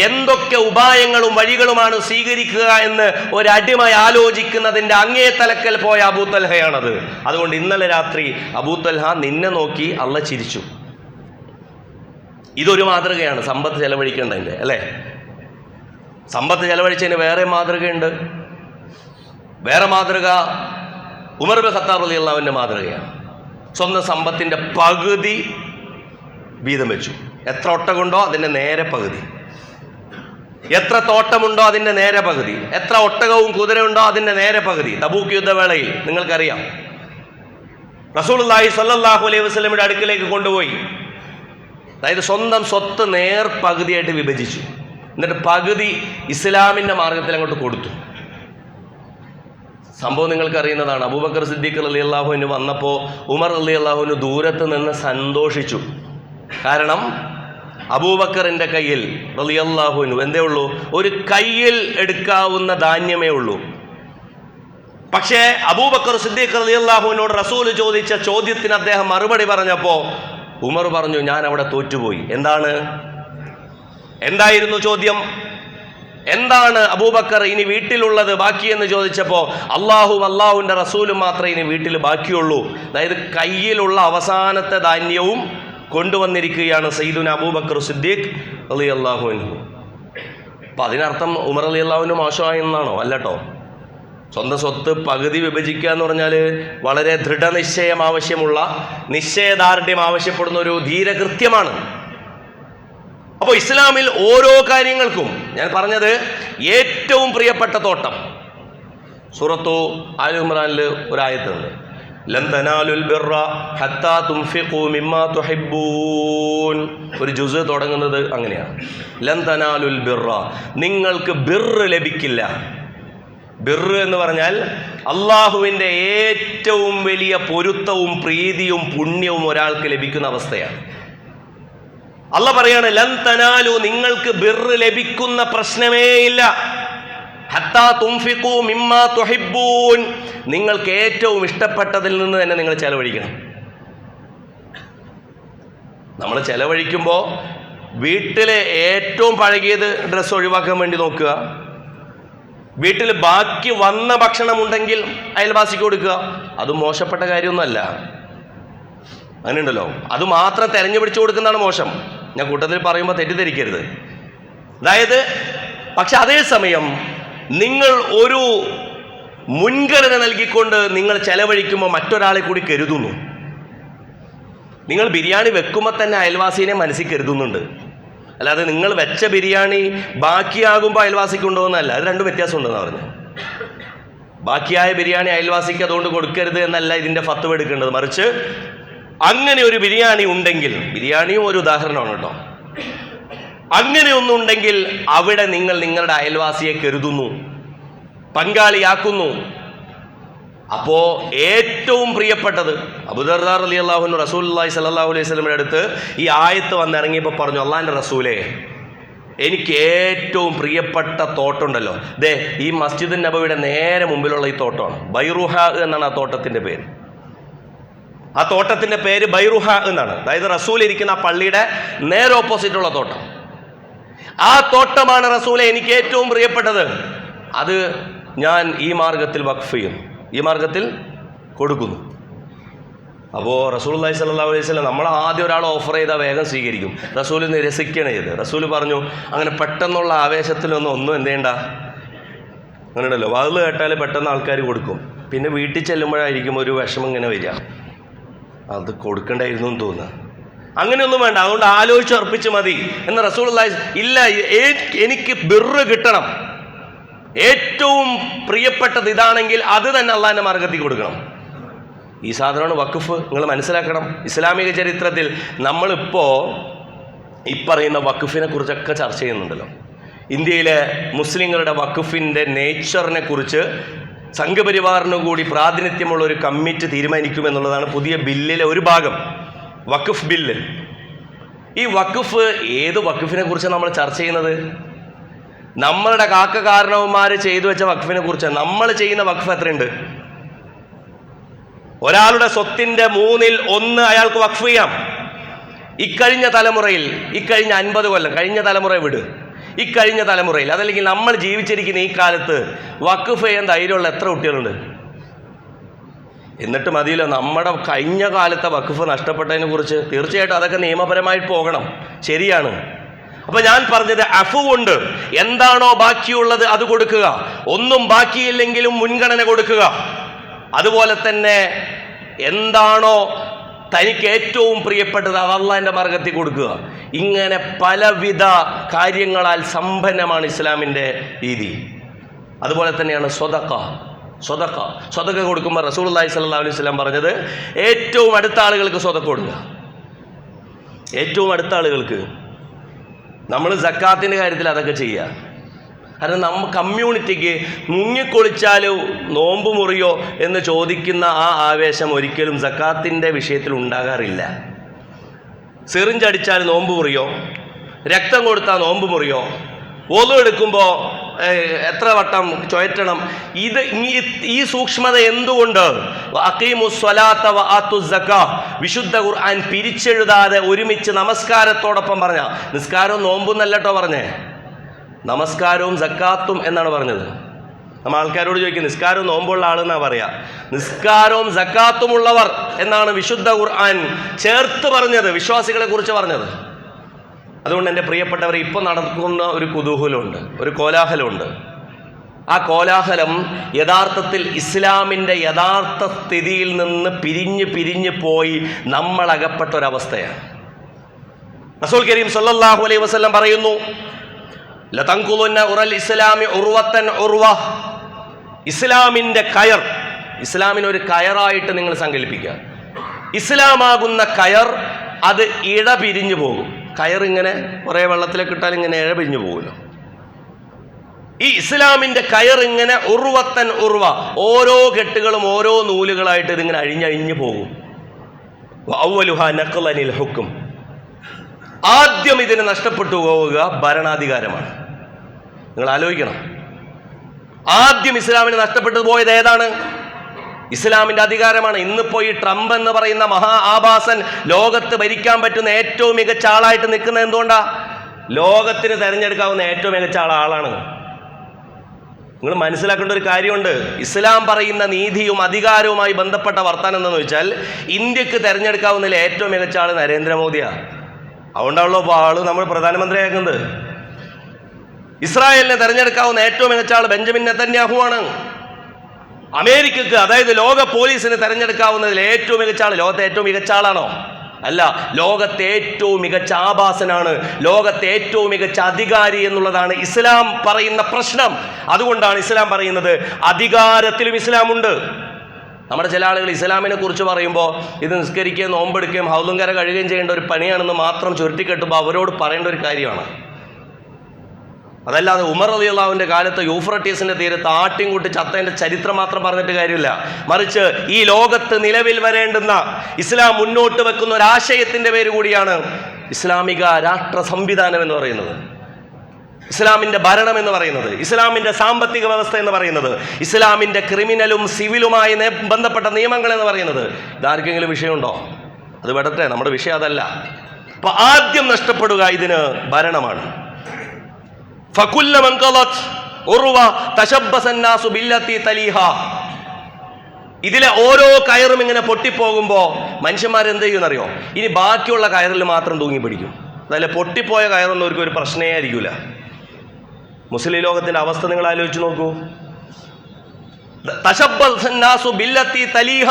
എന്തൊക്കെ ഉപായങ്ങളും വഴികളുമാണ് സ്വീകരിക്കുക എന്ന് ഒരടിമ ആലോചിക്കുന്നതിൻ്റെ അങ്ങേ തലക്കൽ പോയ അബൂതൽഹയാണത്. അതുകൊണ്ട് ഇന്നലെ രാത്രി അബൂതൽഹ നിന്നെ നോക്കി അള്ള ചിരിച്ചു. ഇതൊരു മാതൃകയാണ് സമ്പത്ത് ചെലവഴിക്കേണ്ടതിൻ്റെ, അല്ലേ? സമ്പത്ത് ചെലവഴിച്ചതിന് വേറെ മാതൃകയുണ്ട്. വേറെ മാതൃക ഉമർ ഇബ്നു ഖത്താബ് റളിയല്ലാഹുവിൻ്റെ മാതൃകയാണ്. സ്വന്തം സമ്പത്തിൻ്റെ പകുതി വീതം വെച്ചു. എത്ര ഒട്ടകമുണ്ടോ അതിൻ്റെ നേരെ പകുതി, എത്ര തോട്ടമുണ്ടോ അതിൻ്റെ നേരെ പകുതി, എത്ര ഒട്ടകവും കുതിരയുണ്ടോ അതിൻ്റെ നേരെ പകുതി. തബൂക്ക് യുദ്ധവേളയിൽ നിങ്ങൾക്കറിയാം, റസൂലുള്ളാഹി സ്വല്ലല്ലാഹു അലൈഹി വസല്ലമയുടെ അടുക്കിലേക്ക് കൊണ്ടുപോയി. അതായത് സ്വന്തം സ്വത്ത് നേർ പകുതിയായിട്ട് വിഭജിച്ചു. എന്നിട്ട് പകുതി ഇസ്ലാമിൻ്റെ മാർഗത്തിൽ അങ്ങോട്ട് കൊടുത്തു. സംഭവം നിങ്ങൾക്ക് അറിയുന്നതാണ്. അബൂബക്കർ സിദ്ദീഖ് റളിയല്ലാഹു അൻഹു വന്നപ്പോൾ ഉമർ റളിയല്ലാഹു അൻഹു ദൂരത്ത് നിന്ന് സന്തോഷിച്ചു. കാരണം അബൂബക്കറിൻ്റെ കയ്യിൽ റളിയല്ലാഹു അൻഹു എന്തേ ഉള്ളൂ? ഒരു കയ്യിൽ എടുക്കാവുന്ന ധാന്യമേ ഉള്ളൂ. പക്ഷേ അബൂബക്കർ സിദ്ദീഖ് റളിയല്ലാഹു അൻഹുവിനോട് റസൂൽ ചോദിച്ച ചോദ്യത്തിന് അദ്ദേഹം മറുപടി പറഞ്ഞപ്പോൾ ഉമർ പറഞ്ഞു, ഞാൻ അവിടെ തോറ്റുപോയി. എന്തായിരുന്നു ചോദ്യം? എന്താണ് അബൂബക്കർ ഇനി വീട്ടിലുള്ളത് ബാക്കിയെന്ന് ചോദിച്ചപ്പോൾ അള്ളാഹുവിൻ്റെ റസൂലും മാത്രമേ ഇനി വീട്ടിൽ ബാക്കിയുള്ളൂ. അതായത് കയ്യിലുള്ള അവസാനത്തെ ധാന്യവും കൊണ്ടുവന്നിരിക്കുകയാണ് സയ്യിദുന അബൂബക്കർ സിദ്ദീഖ് റളിയല്ലാഹു അൻഹു. അപ്പം അതിനർത്ഥം ഉമർ റളിയല്ലാഹു അൻഹു മോശമായെന്നാണോ? അല്ലട്ടോ. സ്വന്തം സ്വത്ത് പകുതി വിഭജിക്കുക എന്ന് പറഞ്ഞാൽ വളരെ ദൃഢനിശ്ചയം ആവശ്യമുള്ള, നിശ്ചയദാർഢ്യം ആവശ്യപ്പെടുന്ന ഒരു ധീരകൃത്യമാണ്. അപ്പോൾ ഇസ്ലാമിൽ ഓരോ കാര്യങ്ങൾക്കും ഞാൻ പറഞ്ഞത് ഏറ്റവും പ്രിയപ്പെട്ട തോട്ടം. സൂറത്തു ആൽ ഇംറാനിൽ ഒരായത്തുണ്ട്, ലൻ തനാലുൽ ബിർറ ഹത്താ തുൻഫിഖൂ മിമ്മാ തുഹിബ്ബൂൻ. ഒരു ജുസ് തുടങ്ങുന്നത് അങ്ങനെയാണ്, ലൻ തനാലുൽ ബിർറ, നിങ്ങൾക്ക് ബിർറ് ലഭിക്കില്ല. ബിർറ് എന്ന് പറഞ്ഞാൽ അള്ളാഹുവിൻ്റെ ഏറ്റവും വലിയ പൊരുത്തവും പ്രീതിയും പുണ്യവും ഒരാൾക്ക് ലഭിക്കുന്ന അവസ്ഥയാണ്. അള്ള പറയാണ്, ലൻ തനാലു, നിങ്ങൾക്ക് ബിർറ് ലഭിക്കുന്ന പ്രശ്നമേ ഇല്ല. ഹത്താ തുൻഫിഖൂ മിമ്മാ തുഹിബ്ബൂൻ, നിങ്ങൾക്ക് ഏറ്റവും ഇഷ്ടപ്പെട്ടതിൽ നിന്ന് തന്നെ നിങ്ങൾ ചെലവഴിക്കണം. നമ്മൾ ചെലവഴിക്കുമ്പോൾ വീട്ടിലെ ഏറ്റവും പഴകിയത് ഡ്രസ്സ് ഒഴിവാക്കാൻ വേണ്ടി നോക്കുക. വീട്ടിൽ ബാക്കി വന്ന ഭക്ഷണം ഉണ്ടെങ്കിൽ അയൽവാസിക്ക് കൊടുക്കുക. അത് മോശപ്പെട്ട കാര്യമൊന്നുമല്ല, അങ്ങനെ ഉണ്ടല്ലോ. അത് മാത്രം തെരഞ്ഞു പിടിച്ചു കൊടുക്കുന്നതാണ് മോശം. ഞാൻ കൂട്ടത്തിൽ പറയുമ്പോൾ തെറ്റിദ്ധരിക്കരുത്. അതായത് പക്ഷെ അതേസമയം നിങ്ങൾ ഒരു മുൻഗണന നൽകിക്കൊണ്ട് നിങ്ങൾ ചെലവഴിക്കുമ്പോൾ മറ്റൊരാളെ കൂടി കരുതുന്നു. നിങ്ങൾ ബിരിയാണി വെക്കുമ്പോൾ തന്നെ അയൽവാസിനെ മനസ്സിൽ കരുതുന്നുണ്ട്. അല്ലാതെ നിങ്ങൾ വെച്ച ബിരിയാണി ബാക്കിയാകുമ്പോൾ അയൽവാസിക്ക് കൊണ്ടുപോകുന്നതല്ല. അത് രണ്ടും വ്യത്യാസമുണ്ടെന്ന് പറഞ്ഞു. ബാക്കിയായ ബിരിയാണി അയൽവാസിക്ക് അതുകൊണ്ട് കൊടുക്കരുത് എന്നല്ല ഇതിൻ്റെ ഫത്വ എടുക്കേണ്ടത്. മറിച്ച് അങ്ങനെ ഒരു ബിരിയാണി ഉണ്ടെങ്കിൽ, ബിരിയാണിയും ഒരു ഉദാഹരണമാണ് കേട്ടോ, അങ്ങനെ ഒന്നുണ്ടെങ്കിൽ അവിടെ നിങ്ങൾ നിങ്ങളുടെ അയൽവാസിയെ കരുതുന്നു, പങ്കാളിയാക്കുന്നു. അപ്പോൾ ഏറ്റവും പ്രിയപ്പെട്ടത് അബൂദർദാ റളിയല്ലാഹു അൻഹു റസൂലുള്ളാഹി സ്വല്ലല്ലാഹു അലൈഹി വസല്ലമയുടെ അടുത്ത് ഈ ആയത്ത് വന്നിറങ്ങിയപ്പോൾ പറഞ്ഞു, അള്ളാഹിൻ്റെ റസൂലേ, എനിക്ക് ഏറ്റവും പ്രിയപ്പെട്ട തോട്ടമുണ്ടല്ലോ, ദേ ഈ മസ്ജിദുൻ നബവിയുടെ നേരെ മുമ്പിലുള്ള ഈ തോട്ടമാണ്. ബൈറുഹ എന്നാണ് ആ തോട്ടത്തിൻ്റെ പേര്. ആ തോട്ടത്തിൻ്റെ പേര് ബൈറുഹ എന്നാണ്. അതായത് റസൂൽ ഇരിക്കുന്ന ആ പള്ളിയുടെ നേരെ ഓപ്പോസിറ്റുള്ള തോട്ടം. ആ തോട്ടമാണ് റസൂലെ എനിക്ക് ഏറ്റവും പ്രിയപ്പെട്ടത്. അത് ഞാൻ ഈ മാർഗത്തിൽ വഖഫ് ചെയ്യുന്നു, ഈ മാർഗത്തിൽ കൊടുക്കുന്നു. അപ്പോൾ റസൂലുള്ളാഹി സ്വല്ലല്ലാഹു അലൈഹി വസല്ലം നമ്മൾ ആദ്യം ഒരാൾ ഓഫർ ചെയ്താൽ വേഗം സ്വീകരിക്കും. റസൂൽ നിരസിക്കണേ ചെയ്ത്. റസൂൽ പറഞ്ഞു, അങ്ങനെ പെട്ടെന്നുള്ള ആവേശത്തിലൊന്നും എന്ത് ചെയ്യണ്ട. അങ്ങനെ ഉണ്ടല്ലോ, വാതിൽ കേട്ടാൽ പെട്ടെന്ന് ആൾക്കാർ കൊടുക്കും. പിന്നെ വീട്ടിൽ ചെല്ലുമ്പോഴായിരിക്കും ഒരു വിഷമം ഇങ്ങനെ വരിക, അത് കൊടുക്കണ്ടായിരുന്നു എന്ന് തോന്നുക. അങ്ങനെയൊന്നും വേണ്ട, അതുകൊണ്ട് ആലോചിച്ചുറപ്പിച്ച് മതി എന്ന് റസൂലുള്ളാഹി. ഇല്ല, എനിക്ക് ബിർറ് കിട്ടണം, ഏറ്റവും പ്രിയപ്പെട്ടത് ഇതാണെങ്കിൽ അത് തന്നെ അള്ളാഹിൻ്റെ മാർഗത്തിൽ കൊടുക്കണം. ഈ സാധനമാണ് വഖഫ്. നിങ്ങൾ മനസ്സിലാക്കണം, ഇസ്ലാമിക ചരിത്രത്തിൽ നമ്മളിപ്പോൾ ഈ പറയുന്ന വഖഫിനെ കുറിച്ചൊക്കെ ചർച്ച ചെയ്യുന്നുണ്ടല്ലോ. ഇന്ത്യയിലെ മുസ്ലിങ്ങളുടെ വഖഫിൻ്റെ നേച്ചറിനെ കുറിച്ച് സംഘപരിവാറിനും കൂടി പ്രാതിനിധ്യമുള്ള ഒരു കമ്മിറ്റി തീരുമാനിക്കുമെന്നുള്ളതാണ് പുതിയ ബില്ലിലെ ഒരു ഭാഗം, വഖഫ് ബില്ല്. ഈ വഖഫ്, ഏത് വഖഫിനെ കുറിച്ചാണ് നമ്മൾ ചർച്ച ചെയ്യുന്നത്? നമ്മളുടെ കാരണവന്മാർ ചെയ്തു വെച്ച വഖഫിനെ കുറിച്ചാണ്. നമ്മൾ ചെയ്യുന്ന വഖഫ് എത്രയുണ്ട്? ഒരാളുടെ സ്വത്തിൻ്റെ 1/3 അയാൾക്ക് വഖഫ് ചെയ്യാം. ഇക്കഴിഞ്ഞ തലമുറയിൽ, ഇക്കഴിഞ്ഞ 50 കൊല്ലം, കഴിഞ്ഞ തലമുറ വിട്, ഇക്കഴിഞ്ഞ തലമുറയിൽ, അതല്ലെങ്കിൽ നമ്മൾ ജീവിച്ചിരിക്കുന്ന ഈ കാലത്ത് വഖഫ് ചെയ്യാൻ ധൈര്യമുള്ള എത്ര കുട്ടികളുണ്ട്? എന്നിട്ട് മതിയല്ലോ നമ്മുടെ കഴിഞ്ഞ കാലത്തെ വഖഫ് നഷ്ടപ്പെട്ടതിനെ കുറിച്ച്. തീർച്ചയായിട്ടും അതൊക്കെ നിയമപരമായിട്ട് പോകണം, ശരിയാണ്. അപ്പൊ ഞാൻ പറഞ്ഞത് അഫുവുണ്ട്. എന്താണോ ബാക്കിയുള്ളത് അത് കൊടുക്കുക, ഒന്നും ബാക്കിയില്ലെങ്കിലും മുൻഗണന കൊടുക്കുക. അതുപോലെ തന്നെ എന്താണോ തനിക്ക് ഏറ്റവും പ്രിയപ്പെട്ടത് അത് അള്ളാഹിന്റെ മാർഗത്തിൽ കൊടുക്കുക. ഇങ്ങനെ പലവിധ കാര്യങ്ങളാൽ സമ്പന്നമാണ് ഇസ്ലാമിൻ്റെ രീതി. അതുപോലെ തന്നെയാണ് സ്വതക്ക കൊടുക്കുമ്പോൾ റസൂലുള്ളാഹി സ്വല്ലല്ലാഹു അലൈഹി വസല്ലം പറഞ്ഞത് ഏറ്റവും അടുത്ത ആളുകൾക്ക് സ്വതക്ക കൊടുക്കുക. ഏറ്റവും അടുത്ത ആളുകൾക്ക്. നമ്മൾ സക്കാത്തിൻ്റെ കാര്യത്തിൽ അതൊക്കെ ചെയ്യുക. കാരണം നമ്മൾ കമ്മ്യൂണിറ്റിക്ക് മുങ്ങിക്കൊളിച്ചാൽ നോമ്പ് മുറിയോ എന്ന് ചോദിക്കുന്ന ആ ആവേശം ഒരിക്കലും സക്കാത്തിൻ്റെ വിഷയത്തിൽ ഉണ്ടാകാറില്ല. സിറിഞ്ചടിച്ചാൽ നോമ്പ് മുറിയോ, രക്തം കൊടുത്താൽ നോമ്പ് മുറിയോ, ഒളു എടുക്കുമ്പോൾ എത്ര വട്ടം ചുഴറ്റണം, ഈ സൂക്ഷ്മത എന്തുകൊണ്ട്? വിശുദ്ധ ഖുർആൻ പിരിച്ചെഴുതാതെ ഒരുമിച്ച് നമസ്കാരത്തോടൊപ്പം പറഞ്ഞ, നിസ്കാരവും നോമ്പും നല്ലട്ടോ പറഞ്ഞേ, നമസ്കാരവും സക്കാത്തും എന്നാണ് പറഞ്ഞത്. നമ്മൾ ആൾക്കാരോട് ചോദിക്കും നിസ്കാരവും നോമ്പുള്ള ആളെന്നാ പറയാ. നിസ്കാരവും സക്കാത്തും ഉള്ളവർ എന്നാണ് വിശുദ്ധ ഖുർആൻ ചേർത്ത് പറഞ്ഞത്, വിശ്വാസികളെ കുറിച്ച് പറഞ്ഞത്. അതുകൊണ്ട് എൻ്റെ പ്രിയപ്പെട്ടവർ, ഇപ്പോൾ നടക്കുന്ന ഒരു കുതൂഹലമുണ്ട്, ഒരു കോലാഹലമുണ്ട്. ആ കോലാഹലം യഥാർത്ഥത്തിൽ ഇസ്ലാമിൻ്റെ യഥാർത്ഥ സ്ഥിതിയിൽ നിന്ന് പിരിഞ്ഞ് പോയി നമ്മൾ അകപ്പെട്ട ഒരവസ്ഥയാണ്. റസൂൽ കരീം സല്ലല്ലാഹു അലൈഹി വസല്ലം പറയുന്നു, ലതൻഖുലുന്ന ഉറൽ ഇസ്ലാമി ഉർവത്തൻ ഉർവ. ഇസ്ലാമിൻ്റെ കയർ, ഇസ്ലാമിനൊരു കയറായിട്ട് നിങ്ങൾ സങ്കല്പിക്കുക. ഇസ്ലാമാകുന്ന കയർ അത് പിരിഞ്ഞു പോകും. കയറിങ്ങനെ കുറേ വെള്ളത്തിലേക്ക് ഇട്ടാൽ ഇങ്ങനെ പിരിഞ്ഞു പോകുമല്ലോ. ഈ ഇസ്ലാമിൻ്റെ കയറിങ്ങനെ ഉർവത്തൻ ഉർവ, ഓരോ കെട്ടുകളും ഓരോ നൂലുകളായിട്ട് ഇതിങ്ങനെ അഴിഞ്ഞഴിഞ്ഞു പോകും. അവ്വലുഹാ നഖ്ലനിൽ ഹുക്ം. ആദ്യം ഇതിന് നഷ്ടപ്പെട്ടു പോവുക ഭരണാധികാരമാണ്. നിങ്ങൾ ആലോചിക്കണം, ആദ്യം ഇസ്ലാമിന് നഷ്ടപ്പെട്ടു പോയത് ഏതാണ്? ഇസ്ലാമിൻ്റെ അധികാരമാണ്. ഇന്നിപ്പോൾ ഈ ട്രംപ് എന്ന് പറയുന്ന മഹാ ആഭാസൻ ലോകത്ത് ഭരിക്കാൻ പറ്റുന്ന ഏറ്റവും മികച്ച ആളായിട്ട് നിൽക്കുന്നത് എന്തുകൊണ്ടാ? ലോകത്തിന് തിരഞ്ഞെടുക്കാവുന്ന ഏറ്റവും മികച്ച ആളാണ്. നിങ്ങൾ മനസ്സിലാക്കേണ്ട ഒരു കാര്യമുണ്ട്. ഇസ്ലാം പറയുന്ന നീതിയും അധികാരവുമായി ബന്ധപ്പെട്ട വർത്താനം എന്താണെന്ന് വെച്ചാൽ, ഇന്ത്യക്ക് തിരഞ്ഞെടുക്കാവുന്നതിൽ ഏറ്റവും മികച്ച ആൾ നരേന്ദ്രമോദിയാണ്. അതുകൊണ്ടാണല്ലോ ഇപ്പോൾ ആള് നമ്മൾ പ്രധാനമന്ത്രിയാക്കുന്നത്. ഇസ്രായേലിനെ തിരഞ്ഞെടുക്കാവുന്ന ഏറ്റവും മികച്ച ആൾ ബെഞ്ചമിൻ നെതന്യാഹു ആണ്. അമേരിക്കക്ക്, അതായത് ലോക പോലീസിന് തിരഞ്ഞെടുക്കാവുന്നതിൽ ഏറ്റവും മികച്ച ആൾ ലോകത്തെ ഏറ്റവും മികച്ച ആളാണോ? അല്ല, ലോകത്തെ ഏറ്റവും മികച്ച ആഭാസനാണ്, ലോകത്തെ ഏറ്റവും മികച്ച അധികാരി എന്നുള്ളതാണ് ഇസ്ലാം പറയുന്ന പ്രശ്നം. അതുകൊണ്ടാണ് ഇസ്ലാം പറയുന്നത് അധികാരത്തിലും ഇസ്ലാമുണ്ട്. നമ്മുടെ ചില ആളുകൾ ഇസ്ലാമിനെ കുറിച്ച് പറയുമ്പോൾ ഇത് നിസ്കരിക്കുകയും നോമ്പെടുക്കുകയും ഹൗലുങ്കര കഴുകുകയും ചെയ്യേണ്ട ഒരു പണിയാണെന്ന് മാത്രം ചുരുട്ടിക്കെട്ടുമ്പോൾ അവരോട് പറയേണ്ട ഒരു കാര്യമാണ്. അതല്ലാതെ ഉമർ റളിയല്ലാഹുവിൻ്റെ കാലത്ത് യൂഫ്രട്ടീസിൻ്റെ തീരത്ത് ആട്ടിൻകുട്ടി ചത്തതിൻ്റെ ചരിത്രം മാത്രം പറഞ്ഞിട്ട് കാര്യമില്ല. മറിച്ച് ഈ ലോകത്ത് നിലവിൽ വരേണ്ടുന്ന ഇസ്ലാം മുന്നോട്ട് വെക്കുന്ന ഒരാശയത്തിൻ്റെ പേര് കൂടിയാണ് ഇസ്ലാമിക രാഷ്ട്ര സംവിധാനം എന്ന് പറയുന്നത്, ഇസ്ലാമിൻ്റെ ഭരണം എന്ന് പറയുന്നത്, ഇസ്ലാമിൻ്റെ സാമ്പത്തിക വ്യവസ്ഥ എന്ന് പറയുന്നത്, ഇസ്ലാമിൻ്റെ ക്രിമിനലും സിവിലുമായി ബന്ധപ്പെട്ട നിയമങ്ങൾ എന്ന് പറയുന്നത്. ഇതാർക്കെങ്കിലും വിഷയമുണ്ടോ? അത് വിടട്ടെ, നമ്മുടെ വിഷയം അതല്ല. അപ്പൊ ആദ്യം നഷ്ടപ്പെടുക ഇതിന് ഭരണമാണ്. ഇതിലെ ഓരോ കയറും ഇങ്ങനെ പൊട്ടിപ്പോകുമ്പോൾ മനുഷ്യന്മാരെന്ത് ചെയ്യുമെന്നറിയോ? ഇനി ബാക്കിയുള്ള കയറിൽ മാത്രം തൂങ്ങി പിടിക്കും. അതല്ല, പൊട്ടിപ്പോയ കയറൊന്നും അവർക്ക് ഒരു പ്രശ്നമേ ആയിരിക്കില്ല. മുസ്ലിം ലോകത്തിന്റെ അവസ്ഥ നിങ്ങൾ ആലോചിച്ച് നോക്കൂ. തശബ്ബസന്നാസു ബില്ലത്തി തലീഹ,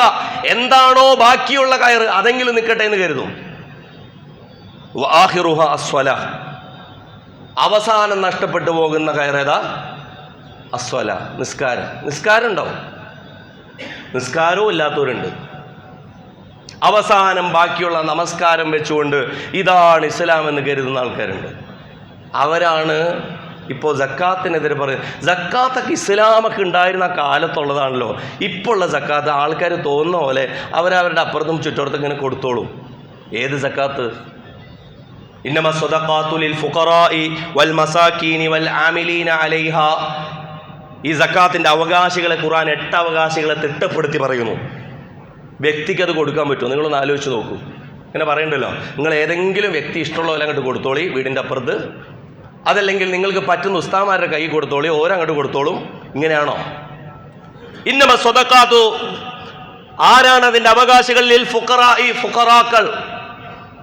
എന്താണോ ബാക്കിയുള്ള കയറ് അതെങ്കിലും നിൽക്കട്ടെ എന്ന് കരുതും. വആഖിറുഹ അസ്വല, അവസാനം നഷ്ടപ്പെട്ടു പോകുന്ന കയറേതാ? അസ്വല, നിസ്കാരം. നിസ്കാരം ഉണ്ടാവും, നിസ്കാരവും ഇല്ലാത്തവരുണ്ട്. അവസാനം ബാക്കിയുള്ള നമസ്കാരം വെച്ചുകൊണ്ട് ഇതാണ് ഇസ്ലാം എന്ന് കരുതുന്ന ആൾക്കാരുണ്ട്. അവരാണ് ഇപ്പോൾ സക്കാത്തിനെതിരെ പറയുന്നത്. സക്കാത്തൊക്കെ ഇസ്ലാമൊക്കെ ഉണ്ടായിരുന്ന കാലത്തുള്ളതാണല്ലോ. ഇപ്പോൾ ഉള്ള സക്കാത്ത് ആൾക്കാർ തോന്നുന്ന പോലെ അവരവരുടെ അപ്പുറത്തും ചുറ്റോടത്തും ഇങ്ങനെ കൊടുത്തോളും. ഏത് സക്കാത്ത്? ഇന്നമ സ്വദഖാത്തു ലിൽ ഫുഖറാഇ വൽ മസാകീനി വൽ ആമിലീന അലൈഹാ. ഈ സക്കാത്തിൻ്റെ അവകാശികളെ ഖുർആൻ 8 അവകാശികളെ തിട്ടപ്പെടുത്തി പറയുന്നു. വ്യക്തിക്ക് അത് കൊടുക്കാൻ പറ്റുമോ? നിങ്ങളൊന്ന് ആലോചിച്ച് നോക്കൂ. ഇങ്ങനെ പറയണ്ടല്ലോ, നിങ്ങൾ ഏതെങ്കിലും വ്യക്തി ഇഷ്ടമുള്ള പോലെ അങ്ങോട്ട് കൊടുത്തോളി, വീടിൻ്റെ അപ്പുറത്ത് അതല്ലെങ്കിൽ നിങ്ങൾക്ക് പറ്റുന്ന ഉസ്താമാരുടെ കൈ കൊടുത്തോളി, ഓരങ്ങോട്ട് കൊടുത്തോളും. ഇങ്ങനെയാണോ? ഇന്നമ സ്വതക്കാത്തു, ആരാണ് അതിൻ്റെ അവകാശികളിൽ? ഫുഖറാക്കൾ,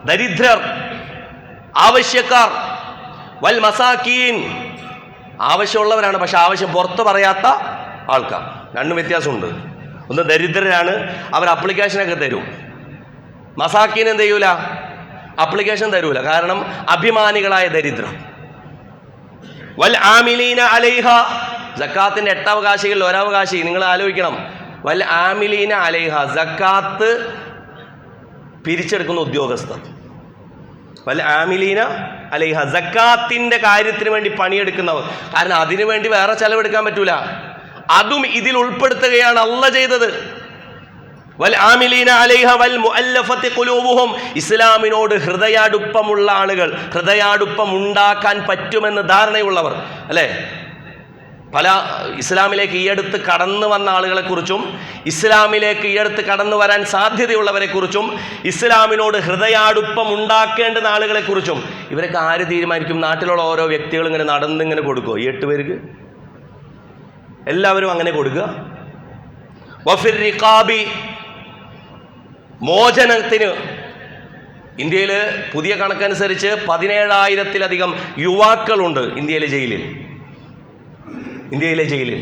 ദരിദ്രർ, ആവശ്യക്കാർ, വൽ മസാക്കീൻ, ആവശ്യമുള്ളവരാണ് പക്ഷെ ആവശ്യം പുറത്ത് പറയാത്ത ആൾക്കാർ. രണ്ടും വ്യത്യാസമുണ്ട്. ഒന്ന് ദരിദ്രരാണ്, അവർ അപ്ലിക്കേഷനൊക്കെ തരും. മസാക്കീൻ എന്ത് ചെയ്യൂല? അപ്ലിക്കേഷൻ തരൂല. കാരണം അഭിമാനികളായ ദരിദ്രം. വൽ ആമിലീന അലൈഹ, സക്കാത്തിന്റെ 8 അവകാശികളിൽ ഒരവകാശി നിങ്ങൾ ആലോചിക്കണം. വൽ ആമിലീന അലൈഹ, സക്കാത്ത് പിരിച്ചെടുക്കുന്ന ഉദ്യോഗസ്ഥർ. വൽ ആമിലീന അലൈഹ, സക്കാത്തിന്റെ കാര്യത്തിന് വേണ്ടി പണിയെടുക്കുന്നവർ. കാരണം അതിനു വേണ്ടി വേറെ ചെലവെടുക്കാൻ പറ്റൂല. അതും ഇതിൽ ഉൾപ്പെടുത്തുകയാണ് അല്ലാഹ് ചെയ്തത്. വൽ ആമിലീന അലൈഹ വൽ മുഅല്ലഫത്തി ഖുലൂബുഹും, ഇസ്ലാമിനോട് ഹൃദയാടുപ്പമുള്ള ആളുകൾ, ഹൃദയാടുപ്പം ഉണ്ടാക്കാൻ പറ്റുമെന്ന് ധാരണയുള്ളവർ. അല്ലേ? പല ഇസ്ലാമിലേക്ക് ഈ അടുത്ത് കടന്നു വന്ന ആളുകളെക്കുറിച്ചും ഇസ്ലാമിലേക്ക് ഈ അടുത്ത് കടന്നു വരാൻ സാധ്യതയുള്ളവരെക്കുറിച്ചും ഇസ്ലാമിനോട് ഹൃദയാടുപ്പം ഉണ്ടാക്കേണ്ടുന്ന ആളുകളെക്കുറിച്ചും ഇവരൊക്കെ ആര് തീരുമാനിക്കും? നാട്ടിലുള്ള ഓരോ വ്യക്തികൾ ഇങ്ങനെ നടന്നിങ്ങനെ കൊടുക്കുമോ? ഈ 8 പേർക്ക് എല്ലാവരും അങ്ങനെ കൊടുക്കുക. വഫിർ റിഖാബി, മോചനത്തിന് ഇന്ത്യയിൽ പുതിയ കണക്കനുസരിച്ച് 17,000-ലധികം യുവാക്കളുണ്ട് ഇന്ത്യയിലെ ജയിലിൽ.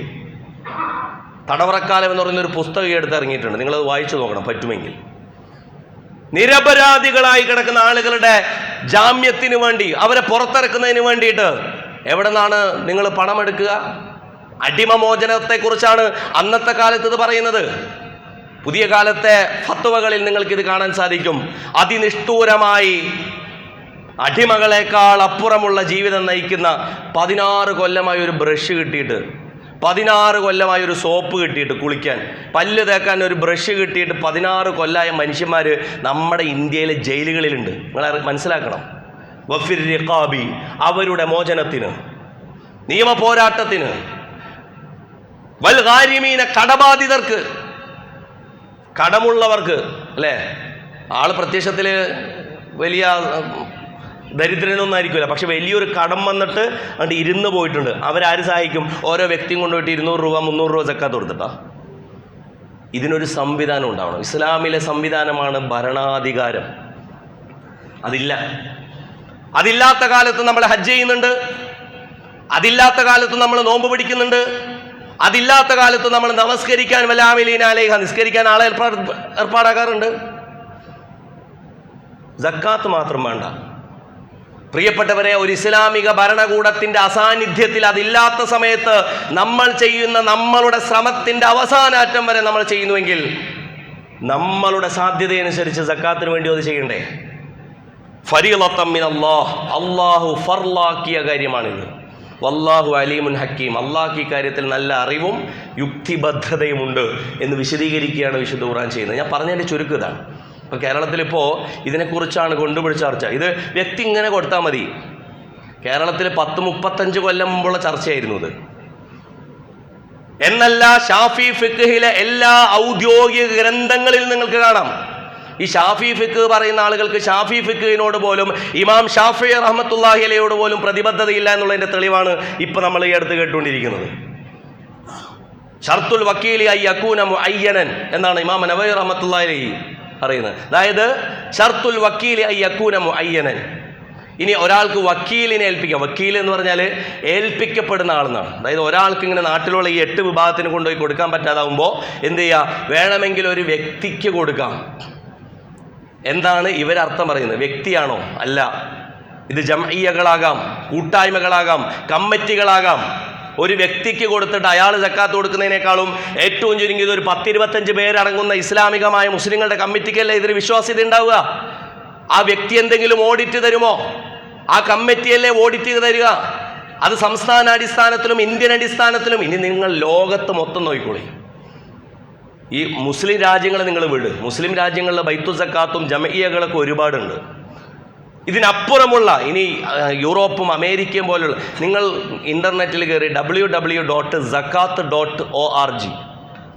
തടവറക്കാലം എന്ന് പറയുന്നൊരു പുസ്തകം എടുത്ത് ഇറങ്ങിയിട്ടുണ്ട്. നിങ്ങളത് വായിച്ചു നോക്കണം പറ്റുമെങ്കിൽ. നിരപരാധികളായി കിടക്കുന്ന ആളുകളുടെ ജാമ്യത്തിന് വേണ്ടി, അവരെ പുറത്തിറക്കുന്നതിന് വേണ്ടിയിട്ട് എവിടെ നിന്നാണ് നിങ്ങൾ പണമെടുക്കുക? അടിമമോചനത്തെക്കുറിച്ചാണ് അന്നത്തെ കാലത്ത് ഇത് പറയുന്നത്. പുതിയ കാലത്തെ ഫത്വകളിൽ നിങ്ങൾക്കിത് കാണാൻ സാധിക്കും. അതിനിഷ്ഠൂരമായി അടിമകളെക്കാൾ അപ്പുറമുള്ള ജീവിതം നയിക്കുന്ന 16 കൊല്ലമായി ഒരു ബ്രഷ് കിട്ടിയിട്ട്, 16 കൊല്ലമായി ഒരു സോപ്പ് കിട്ടിയിട്ട്, കുളിക്കാൻ പല്ല് തേക്കാൻ ഒരു ബ്രഷ് കിട്ടിയിട്ട് 16 കൊല്ലമായ മനുഷ്യന്മാർ നമ്മുടെ ഇന്ത്യയിലെ ജയിലുകളിലുണ്ട്. നിങ്ങൾ മനസ്സിലാക്കണം. വഫിർ റിഖാബി, അവരുടെ മോചനത്തിന്, നിയമ പോരാട്ടത്തിന്. വൽ ഗാരിമീന, കടബാധിതർക്ക്, കടമുള്ളവർക്ക്. അല്ലേ? ആള് പ്രത്യക്ഷത്തിൽ വലിയ ദരിദ്രനൊന്നും ആയിരിക്കില്ല, പക്ഷെ വലിയൊരു കടം വന്നിട്ട് അങ്ങോട്ട് ഇരുന്ന് പോയിട്ടുണ്ട്. അവരാര് സഹായിക്കും? ഓരോ വ്യക്തിയും കൊണ്ടുപോയിട്ട് 200 രൂപ 300 രൂപ സക്കാത്ത് കൊടുത്തിട്ടാ. ഇതിനൊരു സംവിധാനം ഉണ്ടാവണം. ഇസ്ലാമിലെ സംവിധാനമാണ് ഭരണാധികാരം. അതില്ലാത്ത കാലത്ത് നമ്മൾ ഹജ്ജ് ചെയ്യുന്നുണ്ട്, അതില്ലാത്ത കാലത്ത് നമ്മൾ നോമ്പ് പിടിക്കുന്നുണ്ട്, അതില്ലാത്ത കാലത്ത് നമ്മൾ നമസ്കരിക്കാൻ വൽ ആമിലീന അലൈഹ, നിസ്കരിക്കാൻ ആളെ ഏർപ്പാടാക്കാറുണ്ട്. സക്കാത്ത് മാത്രം വേണ്ട. പ്രിയപ്പെട്ടവരെ, ഒരു ഇസ്ലാമിക ഭരണകൂടത്തിന്റെ അസാന്നിധ്യത്തിൽ, അതില്ലാത്ത സമയത്ത് നമ്മൾ ചെയ്യുന്ന നമ്മളുടെ ശ്രമത്തിന്റെ അവസാനാറ്റം വരെ നമ്മൾ ചെയ്യുന്നുവെങ്കിൽ നമ്മളുടെ സാധ്യതയനുസരിച്ച് സക്കാത്തിന് വേണ്ടി അത് ചെയ്യണ്ടേ? ഫരീളത്തൻ മിനല്ലാഹ്, അല്ലാഹു ഫർലാക്കിയ കാര്യമാണിത്. വല്ലാഹു അലീമുൻ ഹക്കീം, അള്ളാഹ് ഇക്കാര്യത്തിൽ നല്ല അറിവും യുക്തിബദ്ധതയുമുണ്ട് എന്ന് വിശദീകരിക്കുകയാണ് വിശുദ്ധ ഖുർആൻ ചെയ്യുന്നത്. ഞാൻ പറഞ്ഞതിൻ്റെ ചുരുക്കം ഇതാണ്. ഇപ്പോൾ കേരളത്തിലിപ്പോൾ ഇതിനെക്കുറിച്ചാണ് കൊണ്ടുപിടിച്ച ചർച്ച. ഇത് വ്യക്തി ഇങ്ങനെ കൊടുത്താൽ മതി. കേരളത്തിൽ 10-35 കൊല്ലം മുമ്പുള്ള ചർച്ചയായിരുന്നു ഇത്. എന്നല്ല, ഷാഫി ഫിഖ്ഹിലെ എല്ലാ ഔദ്യോഗിക ഗ്രന്ഥങ്ങളിൽ നിങ്ങൾക്ക് കാണാം. ഈ ഷാഫി ഫിഖ് പറയുന്ന ആളുകൾക്ക് ഷാഫി ഫിഖിനോട് പോലും ഇമാം ഷാഫി റഹ്മത്തുള്ളാഹി അലൈഹിയോട് പോലും പ്രതിബദ്ധതയില്ല എന്നുള്ളതിൻ്റെ തെളിവാണ് ഇപ്പം നമ്മൾ ഈ അടുത്ത് കേട്ടുകൊണ്ടിരിക്കുന്നത്. ഷർത്തുൽ വക്കീലി ഐ യകൂന മുഅയ്യനൻ എന്നാണ് ഇമാം നവവി റഹ്മത്തുള്ളാഹി അലൈഹി പറയുന്നത്. അതായത് ഷർത്തുൽ വക്കീലി ഐ യകൂന മുഅയ്യനൻ. ഇനി ഒരാൾക്ക് വക്കീലിനെ ഏൽപ്പിക്കാം. വക്കീൽ എന്ന് പറഞ്ഞാൽ ഏൽപ്പിക്കപ്പെടുന്ന ആളെന്നാണ്. അതായത് ഒരാൾക്ക് ഇങ്ങനെ നാട്ടിലുള്ള ഈ 8 വിഭാഗത്തിന് കൊണ്ടുപോയി കൊടുക്കാൻ പറ്റാതാവുമ്പോൾ എന്ത് ചെയ്യുക? വേണമെങ്കിൽ ഒരു വ്യക്തിക്ക് കൊടുക്കാം. എന്താണ് ഇവരർത്ഥം പറയുന്നത്? വ്യക്തിയാണോ? അല്ല. ഇത് ജംഇയ്യകളാകാം, കൂട്ടായ്മകളാകാം, കമ്മിറ്റികളാകാം. ഒരു വ്യക്തിക്ക് കൊടുത്തിട്ട് അയാൾ സക്കാത്ത് കൊടുക്കുന്നതിനേക്കാളും ഏറ്റവും ചുരുങ്ങിയത് ഒരു 10-25 പേരടങ്ങുന്ന ഇസ്ലാമികമായ മുസ്ലിങ്ങളുടെ കമ്മിറ്റിക്കല്ലേ ഇതിന് വിശ്വാസ്യത ഉണ്ടാവുക? ആ വ്യക്തി എന്തെങ്കിലും ഓഡിറ്റ് തരുമോ? ആ കമ്മിറ്റിയല്ലേ ഓഡിറ്റ് ചെയ്ത് തരിക? അത് സംസ്ഥാന അടിസ്ഥാനത്തിലും ഇന്ത്യൻ അടിസ്ഥാനത്തിലും. ഇനി നിങ്ങൾ ലോകത്ത് മൊത്തം നോക്കിക്കോളി. ഈ മുസ്ലിം രാജ്യങ്ങൾ നിങ്ങൾ വിട്. മുസ്ലിം രാജ്യങ്ങളിലെ ബൈത്തു സക്കാത്തും ജമഇയ്യകളൊക്കെ ഒരുപാടുണ്ട്. ഇതിനപ്പുറമുള്ള ഇനി യൂറോപ്പും അമേരിക്കയും പോലുള്ള, നിങ്ങൾ ഇൻ്റർനെറ്റിൽ കയറി www.zakat.org,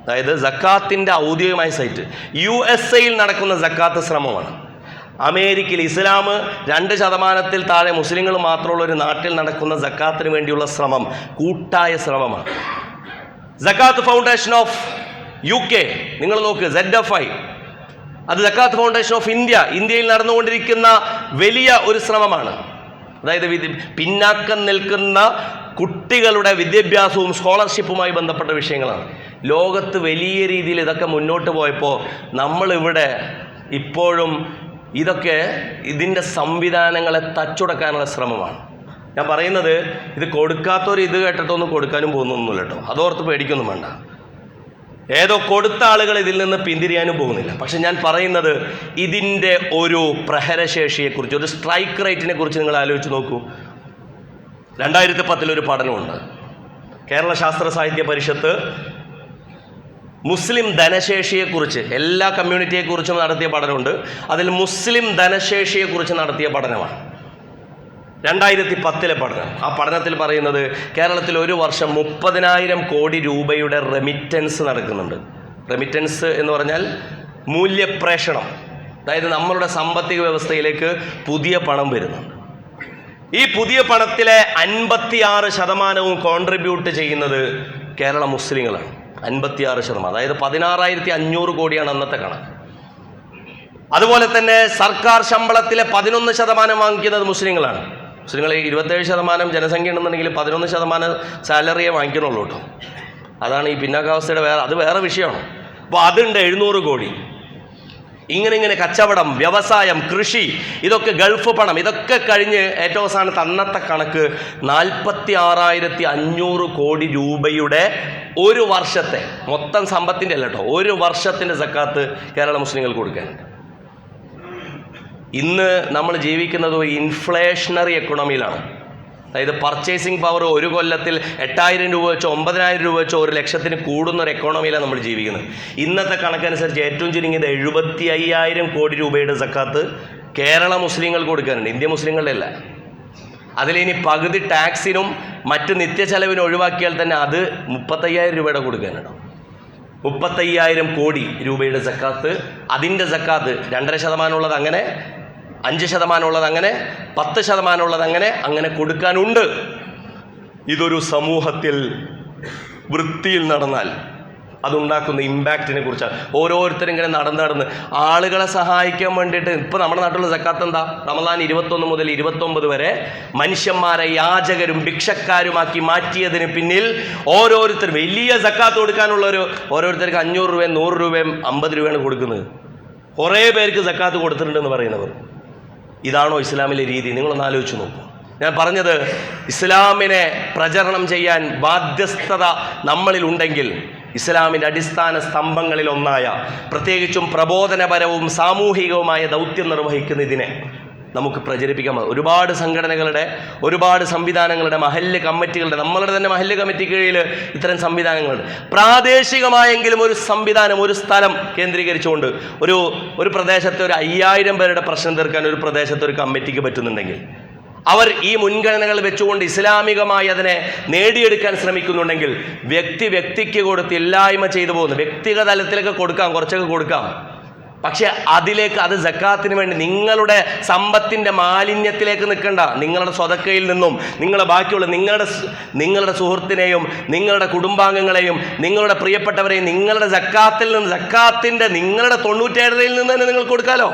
അതായത് സക്കാത്തിൻ്റെ ഔദ്യോഗികമായ സൈറ്റ്, USA നടക്കുന്ന സക്കാത്ത് ശ്രമമാണ്. അമേരിക്കയിൽ ഇസ്ലാം 2% താഴെ മുസ്ലിങ്ങൾ മാത്രമുള്ള ഒരു നാട്ടിൽ നടക്കുന്ന സക്കാത്തിന് വേണ്ടിയുള്ള ശ്രമം കൂട്ടായ ശ്രമമാണ്. സക്കാത്ത് ഫൗണ്ടേഷൻ ഓഫ് UK നിങ്ങൾ നോക്ക്, ZFI, അത് സക്കാത്ത് ഫൗണ്ടേഷൻ ഓഫ് ഇന്ത്യയിൽ നടന്നുകൊണ്ടിരിക്കുന്ന വലിയ ഒരു ശ്രമമാണ്. അതായത് പിന്നാക്കം നിൽക്കുന്ന കുട്ടികളുടെ വിദ്യാഭ്യാസവും സ്കോളർഷിപ്പുമായി ബന്ധപ്പെട്ട വിഷയങ്ങളാണ്. ലോകത്ത് വലിയ രീതിയിൽ ഇതൊക്കെ മുന്നോട്ട് പോയപ്പോൾ നമ്മളിവിടെ ഇപ്പോഴും ഇതിൻ്റെ സംവിധാനങ്ങളെ തച്ചുടക്കാനുള്ള ശ്രമമാണ്. ഞാൻ പറയുന്നത് ഇത് കൊടുക്കാത്തവർ ഇത് കേട്ടിട്ടൊന്നും കൊടുക്കാനും പോകുന്നൊന്നുമില്ല കേട്ടോ, അതോർത്ത് പേടിക്കൊന്നും വേണ്ട. ഏതോ കൊടുത്ത ആളുകൾ ഇതിൽ നിന്ന് പിന്തിരിയാനും പോകുന്നില്ല. പക്ഷെ ഞാൻ പറയുന്നത് ഇതിൻ്റെ ഒരു പ്രഹരശേഷിയെക്കുറിച്ച്, ഒരു സ്ട്രൈക്ക് റേറ്റിനെ കുറിച്ച് നിങ്ങൾ ആലോചിച്ച് നോക്കൂ. 2010 ഒരു പഠനമുണ്ട്. കേരള ശാസ്ത്ര സാഹിത്യ പരിഷത്ത് മുസ്ലിം ധനശേഷിയെക്കുറിച്ച്, എല്ലാ കമ്മ്യൂണിറ്റിയെക്കുറിച്ചും നടത്തിയ പഠനമുണ്ട്. അതിൽ മുസ്ലിം ധനശേഷിയെക്കുറിച്ച് നടത്തിയ പഠനമാണ് 2010 പഠനം. ആ പഠനത്തിൽ പറയുന്നത് കേരളത്തിൽ ഒരു വർഷം 30,000 കോടി രൂപയുടെ റെമിറ്റൻസ് നടക്കുന്നുണ്ട്. റെമിറ്റൻസ് എന്ന് പറഞ്ഞാൽ മൂല്യപ്രേഷണം, അതായത് നമ്മളുടെ സാമ്പത്തിക വ്യവസ്ഥയിലേക്ക് പുതിയ പണം വരുന്നുണ്ട്. ഈ പുതിയ പണത്തിലെ 56% കോൺട്രിബ്യൂട്ട് ചെയ്യുന്നത് കേരള മുസ്ലിങ്ങളാണ്. 56%, അതായത് 16,500 കോടിയാണ് അന്നത്തെ കണക്ക്. അതുപോലെ തന്നെ സർക്കാർ ശമ്പളത്തിലെ 11% വാങ്ങിക്കുന്നത് മുസ്ലിങ്ങളാണ്. മുസ്ലിങ്ങൾ 27% ജനസംഖ്യ ഉണ്ടെന്നുണ്ടെങ്കിൽ 11% സാലറിയെ വാങ്ങിക്കണുള്ളൂ കേട്ടോ. അതാണ് ഈ പിന്നാക്കാവസ്ഥയുടെ അത് വേറെ വിഷയമാണ്. അപ്പോൾ അതുണ്ട് 700 കോടി. ഇങ്ങനെ കച്ചവടം, വ്യവസായം, കൃഷി, ഇതൊക്കെ ഗൾഫ് പണം, ഇതൊക്കെ കഴിഞ്ഞ് ഏറ്റവും അവസാനത്തെ അന്നത്തെ കണക്ക് 46,500 കോടി രൂപയുടെ ഒരു വർഷത്തെ മൊത്തം സമ്പത്തിൻ്റെ അല്ല കേട്ടോ, ഒരു വർഷത്തിൻ്റെ സക്കാത്ത് കേരള മുസ്ലിങ്ങൾക്ക് കൊടുക്കാനുണ്ട്. ഇന്ന് നമ്മൾ ജീവിക്കുന്നത് ഒരു ഇൻഫ്ലേഷണറി എക്കണോമിയിലാണ്. അതായത് പർച്ചേസിങ് പവർ ഒരു കൊല്ലത്തിൽ 8,000 രൂപ വെച്ചോ 9,000 രൂപ വെച്ചോ 1,00,000 കൂടുന്ന ഒരു എക്കോണമിയിലാണ് നമ്മൾ ജീവിക്കുന്നത്. ഇന്നത്തെ കണക്കനുസരിച്ച് ഏറ്റവും ചുരുങ്ങിയത് 75,000 കോടി രൂപയുടെ സക്കാത്ത് കേരള മുസ്ലിങ്ങൾ കൊടുക്കാനുണ്ട്, ഇന്ത്യ മുസ്ലിങ്ങളുടെ അല്ല. അതിലിനി പകുതി ടാക്സിനും മറ്റ് നിത്യച്ചെലവിനും ഒഴിവാക്കിയാൽ തന്നെ അത് 35,000 രൂപയുടെ കൊടുക്കാനുണ്ടാവും. 35,000 കോടി രൂപയുടെ സക്കാത്ത്, അതിൻ്റെ സക്കാത്ത് 2.5% ഉള്ളത് അങ്ങനെ, 5% ഉള്ളത് അങ്ങനെ, 10% ഉള്ളത് അങ്ങനെ കൊടുക്കാനുണ്ട്. ഇതൊരു സമൂഹത്തിൽ വൃത്തിയിൽ നടന്നാൽ അതുണ്ടാക്കുന്ന ഇമ്പാക്റ്റിനെ കുറിച്ചാണ്. ഓരോരുത്തരും ഇങ്ങനെ നടന്ന് ആളുകളെ സഹായിക്കാൻ വേണ്ടിയിട്ട് ഇപ്പോൾ നമ്മുടെ നാട്ടിലുള്ള സക്കാത്ത് എന്താ? റമദാൻ 21 മുതൽ 29 വരെ മനുഷ്യന്മാരെ യാചകരും ഭിക്ഷക്കാരുമാക്കി മാറ്റിയതിന് പിന്നിൽ ഓരോരുത്തരും വലിയ സക്കാത്ത് ഓരോരുത്തർക്ക് 500 രൂപയും 100 രൂപയും 50 രൂപയാണ് കൊടുക്കുന്നത്. കുറേ പേർക്ക് സക്കാത്ത് കൊടുത്തിട്ടുണ്ടെന്ന് പറയുന്നവർ. ഇതാണോ ഇസ്ലാമിലെ രീതി? നിങ്ങളൊന്ന് ആലോചിച്ച് നോക്കൂ. ഞാൻ പറഞ്ഞത് ഇസ്ലാമിനെ പ്രചരണം ചെയ്യാൻ ബാധ്യസ്ഥത നമ്മളിലുണ്ടെങ്കിൽ ഇസ്ലാമിൻ്റെ അടിസ്ഥാന സ്തംഭങ്ങളിൽ ഒന്നായ, പ്രത്യേകിച്ചും പ്രബോധനപരവും സാമൂഹികവുമായ ദൗത്യം നിർവഹിക്കുന്ന ഇതിനെ നമുക്ക് പ്രചരിപ്പിക്കാൻ. ഒരുപാട് സംഘടനകളുടെ, ഒരുപാട് സംവിധാനങ്ങളുടെ, മഹല്ല് കമ്മിറ്റികളുടെ, നമ്മളുടെ തന്നെ മഹല്ല് കമ്മിറ്റി കീഴിൽ ഇത്തരം സംവിധാനങ്ങളുണ്ട്. പ്രാദേശികമായെങ്കിലും ഒരു സംവിധാനം, ഒരു സ്ഥലം കേന്ദ്രീകരിച്ചുകൊണ്ട് ഒരു പ്രദേശത്തെ ഒരു 5,000 പേരുടെ പ്രശ്നം തീർക്കാൻ ഒരു പ്രദേശത്തെ ഒരു കമ്മിറ്റിക്ക് പറ്റുന്നുണ്ടെങ്കിൽ, അവർ ഈ മുൻഗണനകൾ വെച്ചുകൊണ്ട് ഇസ്ലാമികമായി അതിനെ നേടിയെടുക്കാൻ ശ്രമിക്കുന്നുണ്ടെങ്കിൽ, വ്യക്തിക്ക് കൊടുത്ത് ഇല്ലായ്മ ചെയ്തു പോകുന്നു. വ്യക്തിഗത തലത്തിലൊക്കെ കൊടുക്കാം, കുറച്ചൊക്കെ കൊടുക്കാം. പക്ഷെ അത് സക്കാത്തിന് വേണ്ടി നിങ്ങളുടെ സമ്പത്തിൻ്റെ മാലിന്യത്തിലേക്ക് നിൽക്കണ്ട. നിങ്ങളുടെ സ്വതക്കയിൽ നിന്നും ബാക്കിയുള്ള നിങ്ങളുടെ സുഹൃത്തിനെയും നിങ്ങളുടെ കുടുംബാംഗങ്ങളെയും നിങ്ങളുടെ പ്രിയപ്പെട്ടവരെയും നിങ്ങളുടെ സക്കാത്തിൽ നിന്ന്, നിങ്ങളുടെ 97 നിന്ന് തന്നെ നിങ്ങൾ കൊടുക്കാലോ.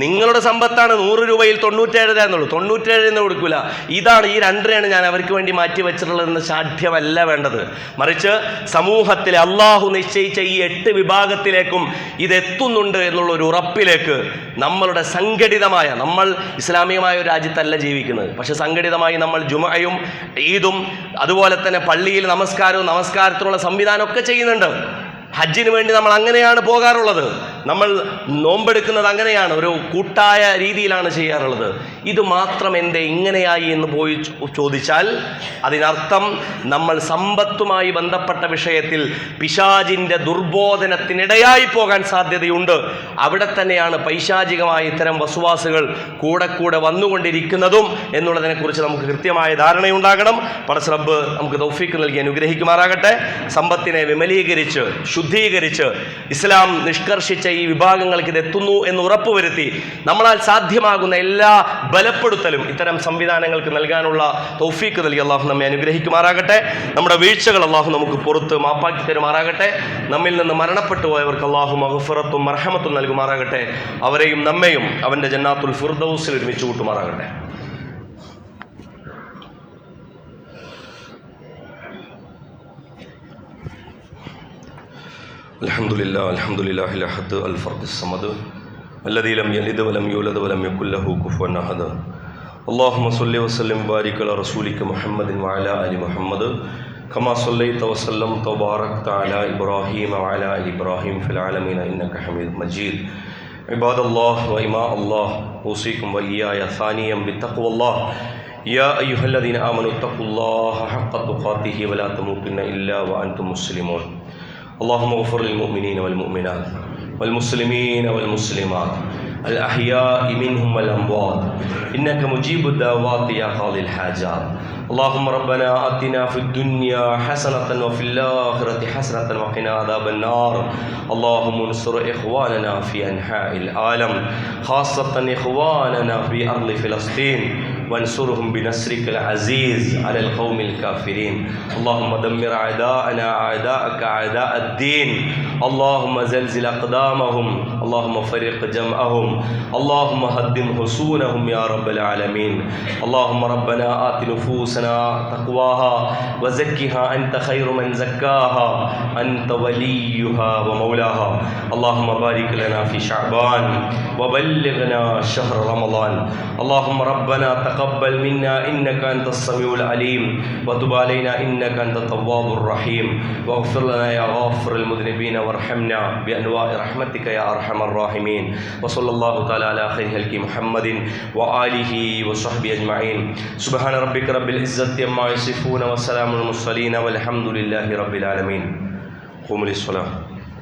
നിങ്ങളുടെ സമ്പത്താണ് 100 രൂപയിൽ 97 എന്നുള്ളൂ, 97 കൊടുക്കില്ല. ഇതാണ് ഈ 2 ഞാൻ അവർക്ക് വേണ്ടി മാറ്റി വെച്ചിട്ടുള്ളതെന്ന് സാധ്യമല്ല വേണ്ടത്. മറിച്ച് സമൂഹത്തിലെ അള്ളാഹു നിശ്ചയിച്ച ഈ 8 വിഭാഗത്തിലേക്കും ഇതെത്തുന്നുണ്ട് എന്നുള്ള ഒരു ഉറപ്പിലേക്ക് നമ്മളുടെ സംഘടിതമായ, നമ്മൾ ഇസ്ലാമികമായ ഒരു രാജ്യത്തല്ല ജീവിക്കുന്നത്, പക്ഷെ സംഘടിതമായി നമ്മൾ ജുമഅയും ഈദും അതുപോലെ തന്നെ പള്ളിയിൽ നമസ്കാരത്തിനുള്ള സംവിധാനമൊക്കെ ചെയ്യുന്നുണ്ട്. ഹജ്ജിന് വേണ്ടി നമ്മൾ അങ്ങനെയാണ് പോകാറുള്ളത്. നമ്മൾ നോമ്പെടുക്കുന്നത് അങ്ങനെയാണ്, ഒരു കൂട്ടായ രീതിയിലാണ് ചെയ്യാറുള്ളത്. ഇത് മാത്രം എന്തേ ഇങ്ങനെയായി എന്ന് പോയി ചോദിച്ചാൽ അതിനർത്ഥം നമ്മൾ സമ്പത്തുമായി ബന്ധപ്പെട്ട വിഷയത്തിൽ പിശാചിൻ്റെ ദുർബോധനത്തിനിടയായി പോകാൻ സാധ്യതയുണ്ട്. അവിടെ തന്നെയാണ് പൈശാചികമായ ഇത്തരം വസ്വാസുകൾ കൂടെ വന്നുകൊണ്ടിരിക്കുന്നതും എന്നുള്ളതിനെക്കുറിച്ച് നമുക്ക് കൃത്യമായ ധാരണയുണ്ടാകണം. പടച്ച റബ്ബ് നമുക്ക് തൗഫീഖ് നൽകി അനുഗ്രഹിക്കുമാറാകട്ടെ. സമ്പത്തിനെ വിമലീകരിച്ച് ശുദ്ധീകരിച്ച് ഇസ്ലാം നിഷ്കർഷിച്ച ഈ വിഭാഗങ്ങൾക്ക് ഇത് എത്തുന്നു എന്ന് ഉറപ്പുവരുത്തി നമ്മളാൽ സാധ്യമാകുന്ന എല്ലാ ബലപ്പെടുത്തലും ഇത്തരം സംവിധാനങ്ങൾക്ക് നൽകാനുള്ള തൗഫീക്ക് നൽകി അള്ളാഹു നമ്മെ അനുഗ്രഹിക്കുമാറാകട്ടെ. നമ്മുടെ വീഴ്ചകൾ അള്ളാഹു നമുക്ക് പുറത്ത് മാപ്പാക്കി തരുമാറാകട്ടെ. നമ്മിൽ നിന്ന് മരണപ്പെട്ടു പോയവർക്ക് അള്ളാഹു മഗ്ഫിറത്തും മർഹമത്തും നൽകുമാറാകട്ടെ. അവരെയും നമ്മയും അവൻ്റെ ജന്നാത്തുൽ ഫിർദൗസിൽ ഒരുമിച്ച് കൂട്ടുമാറാകട്ടെ. അൽഹംദുലില്ലാഹി അൽ-അഹദ് അൽ-ഫർദ് അസ്-സമദ് അല്ലദീ ലം യലിദ് വലം യൂലദ് വലം യകുൽ ലഹു കുഫുവൻ അഹദ്. അല്ലാഹുമ്മ സ്വല്ലി വസല്ലിം വബാരിക് അലാ റസൂലിക മുഹമ്മദിൻ വഅലാ ആലി മുഹമ്മദ് കമാ സ്വല്ലൈത വസല്ലംത വബാറക്ത അലാ ഇബ്രാഹീമ വഅലാ ആലി ഇബ്രാഹീം ഫിൽ ആലമീന ഇന്നക ഹമീദും മജീദ്. ഇബാദല്ലാഹ് വഇമാ അല്ലാഹ് ഊസികും വഇയ്യായ സാനിയം ബിത്തഖ്വല്ലാഹ് യാ അയ്യുഹല്ലദീന ആമനൂ തഖുല്ലാഹ ഹഖ്ക തുഖാതിഹി വലാ തമൂതുന്ന ഇല്ലാ വഅൻതും മുസ്ലിമൂൻ. اللهم اغفر للمؤمنين والمؤمنات والمسلمين والمسلمات الأحياء منهم والأموات إنك مجيب الدعوات يا قاضي الحاجات. اللهم ربنا آتنا في الدنيا حسنة وفي الآخرة حسنة وقنا عذاب النار. اللهم انصر إخواننا في أنحاء العالم خاصة إخواننا في أرض فلسطين وانصرهم بنصرك العزيز على القوم الكافرين. اللهم دمر أعداءنا أعداءك أعداء الدين. اللهم زلزل أقدامهم. اللهم فرق جمعهم. اللهم هدم حصونهم يا رب العالمين. اللهم ربنا آت نفوسنا تقواها وزكها أنت خير من زكاها أنت وليها ومولاها. اللهم بارك لنا في شعبان وبلغنا شهر رمضان. اللهم ربنا تقبل منا إنك أنت السميع العليم وتب علينا إنك أنت التواب الرحيم واغفر لنا يا غافر المذنبين وارحمنا بأنواع رحمتك يا أرحم الراحمين. وصلى الله تعالى على خير خلق محمد وآله وصحبه أجمعين. سبحان ربك رب العزة عما يصفون وسلام على المرسلين والحمد لله رب العالمين. قوموا للصلاة.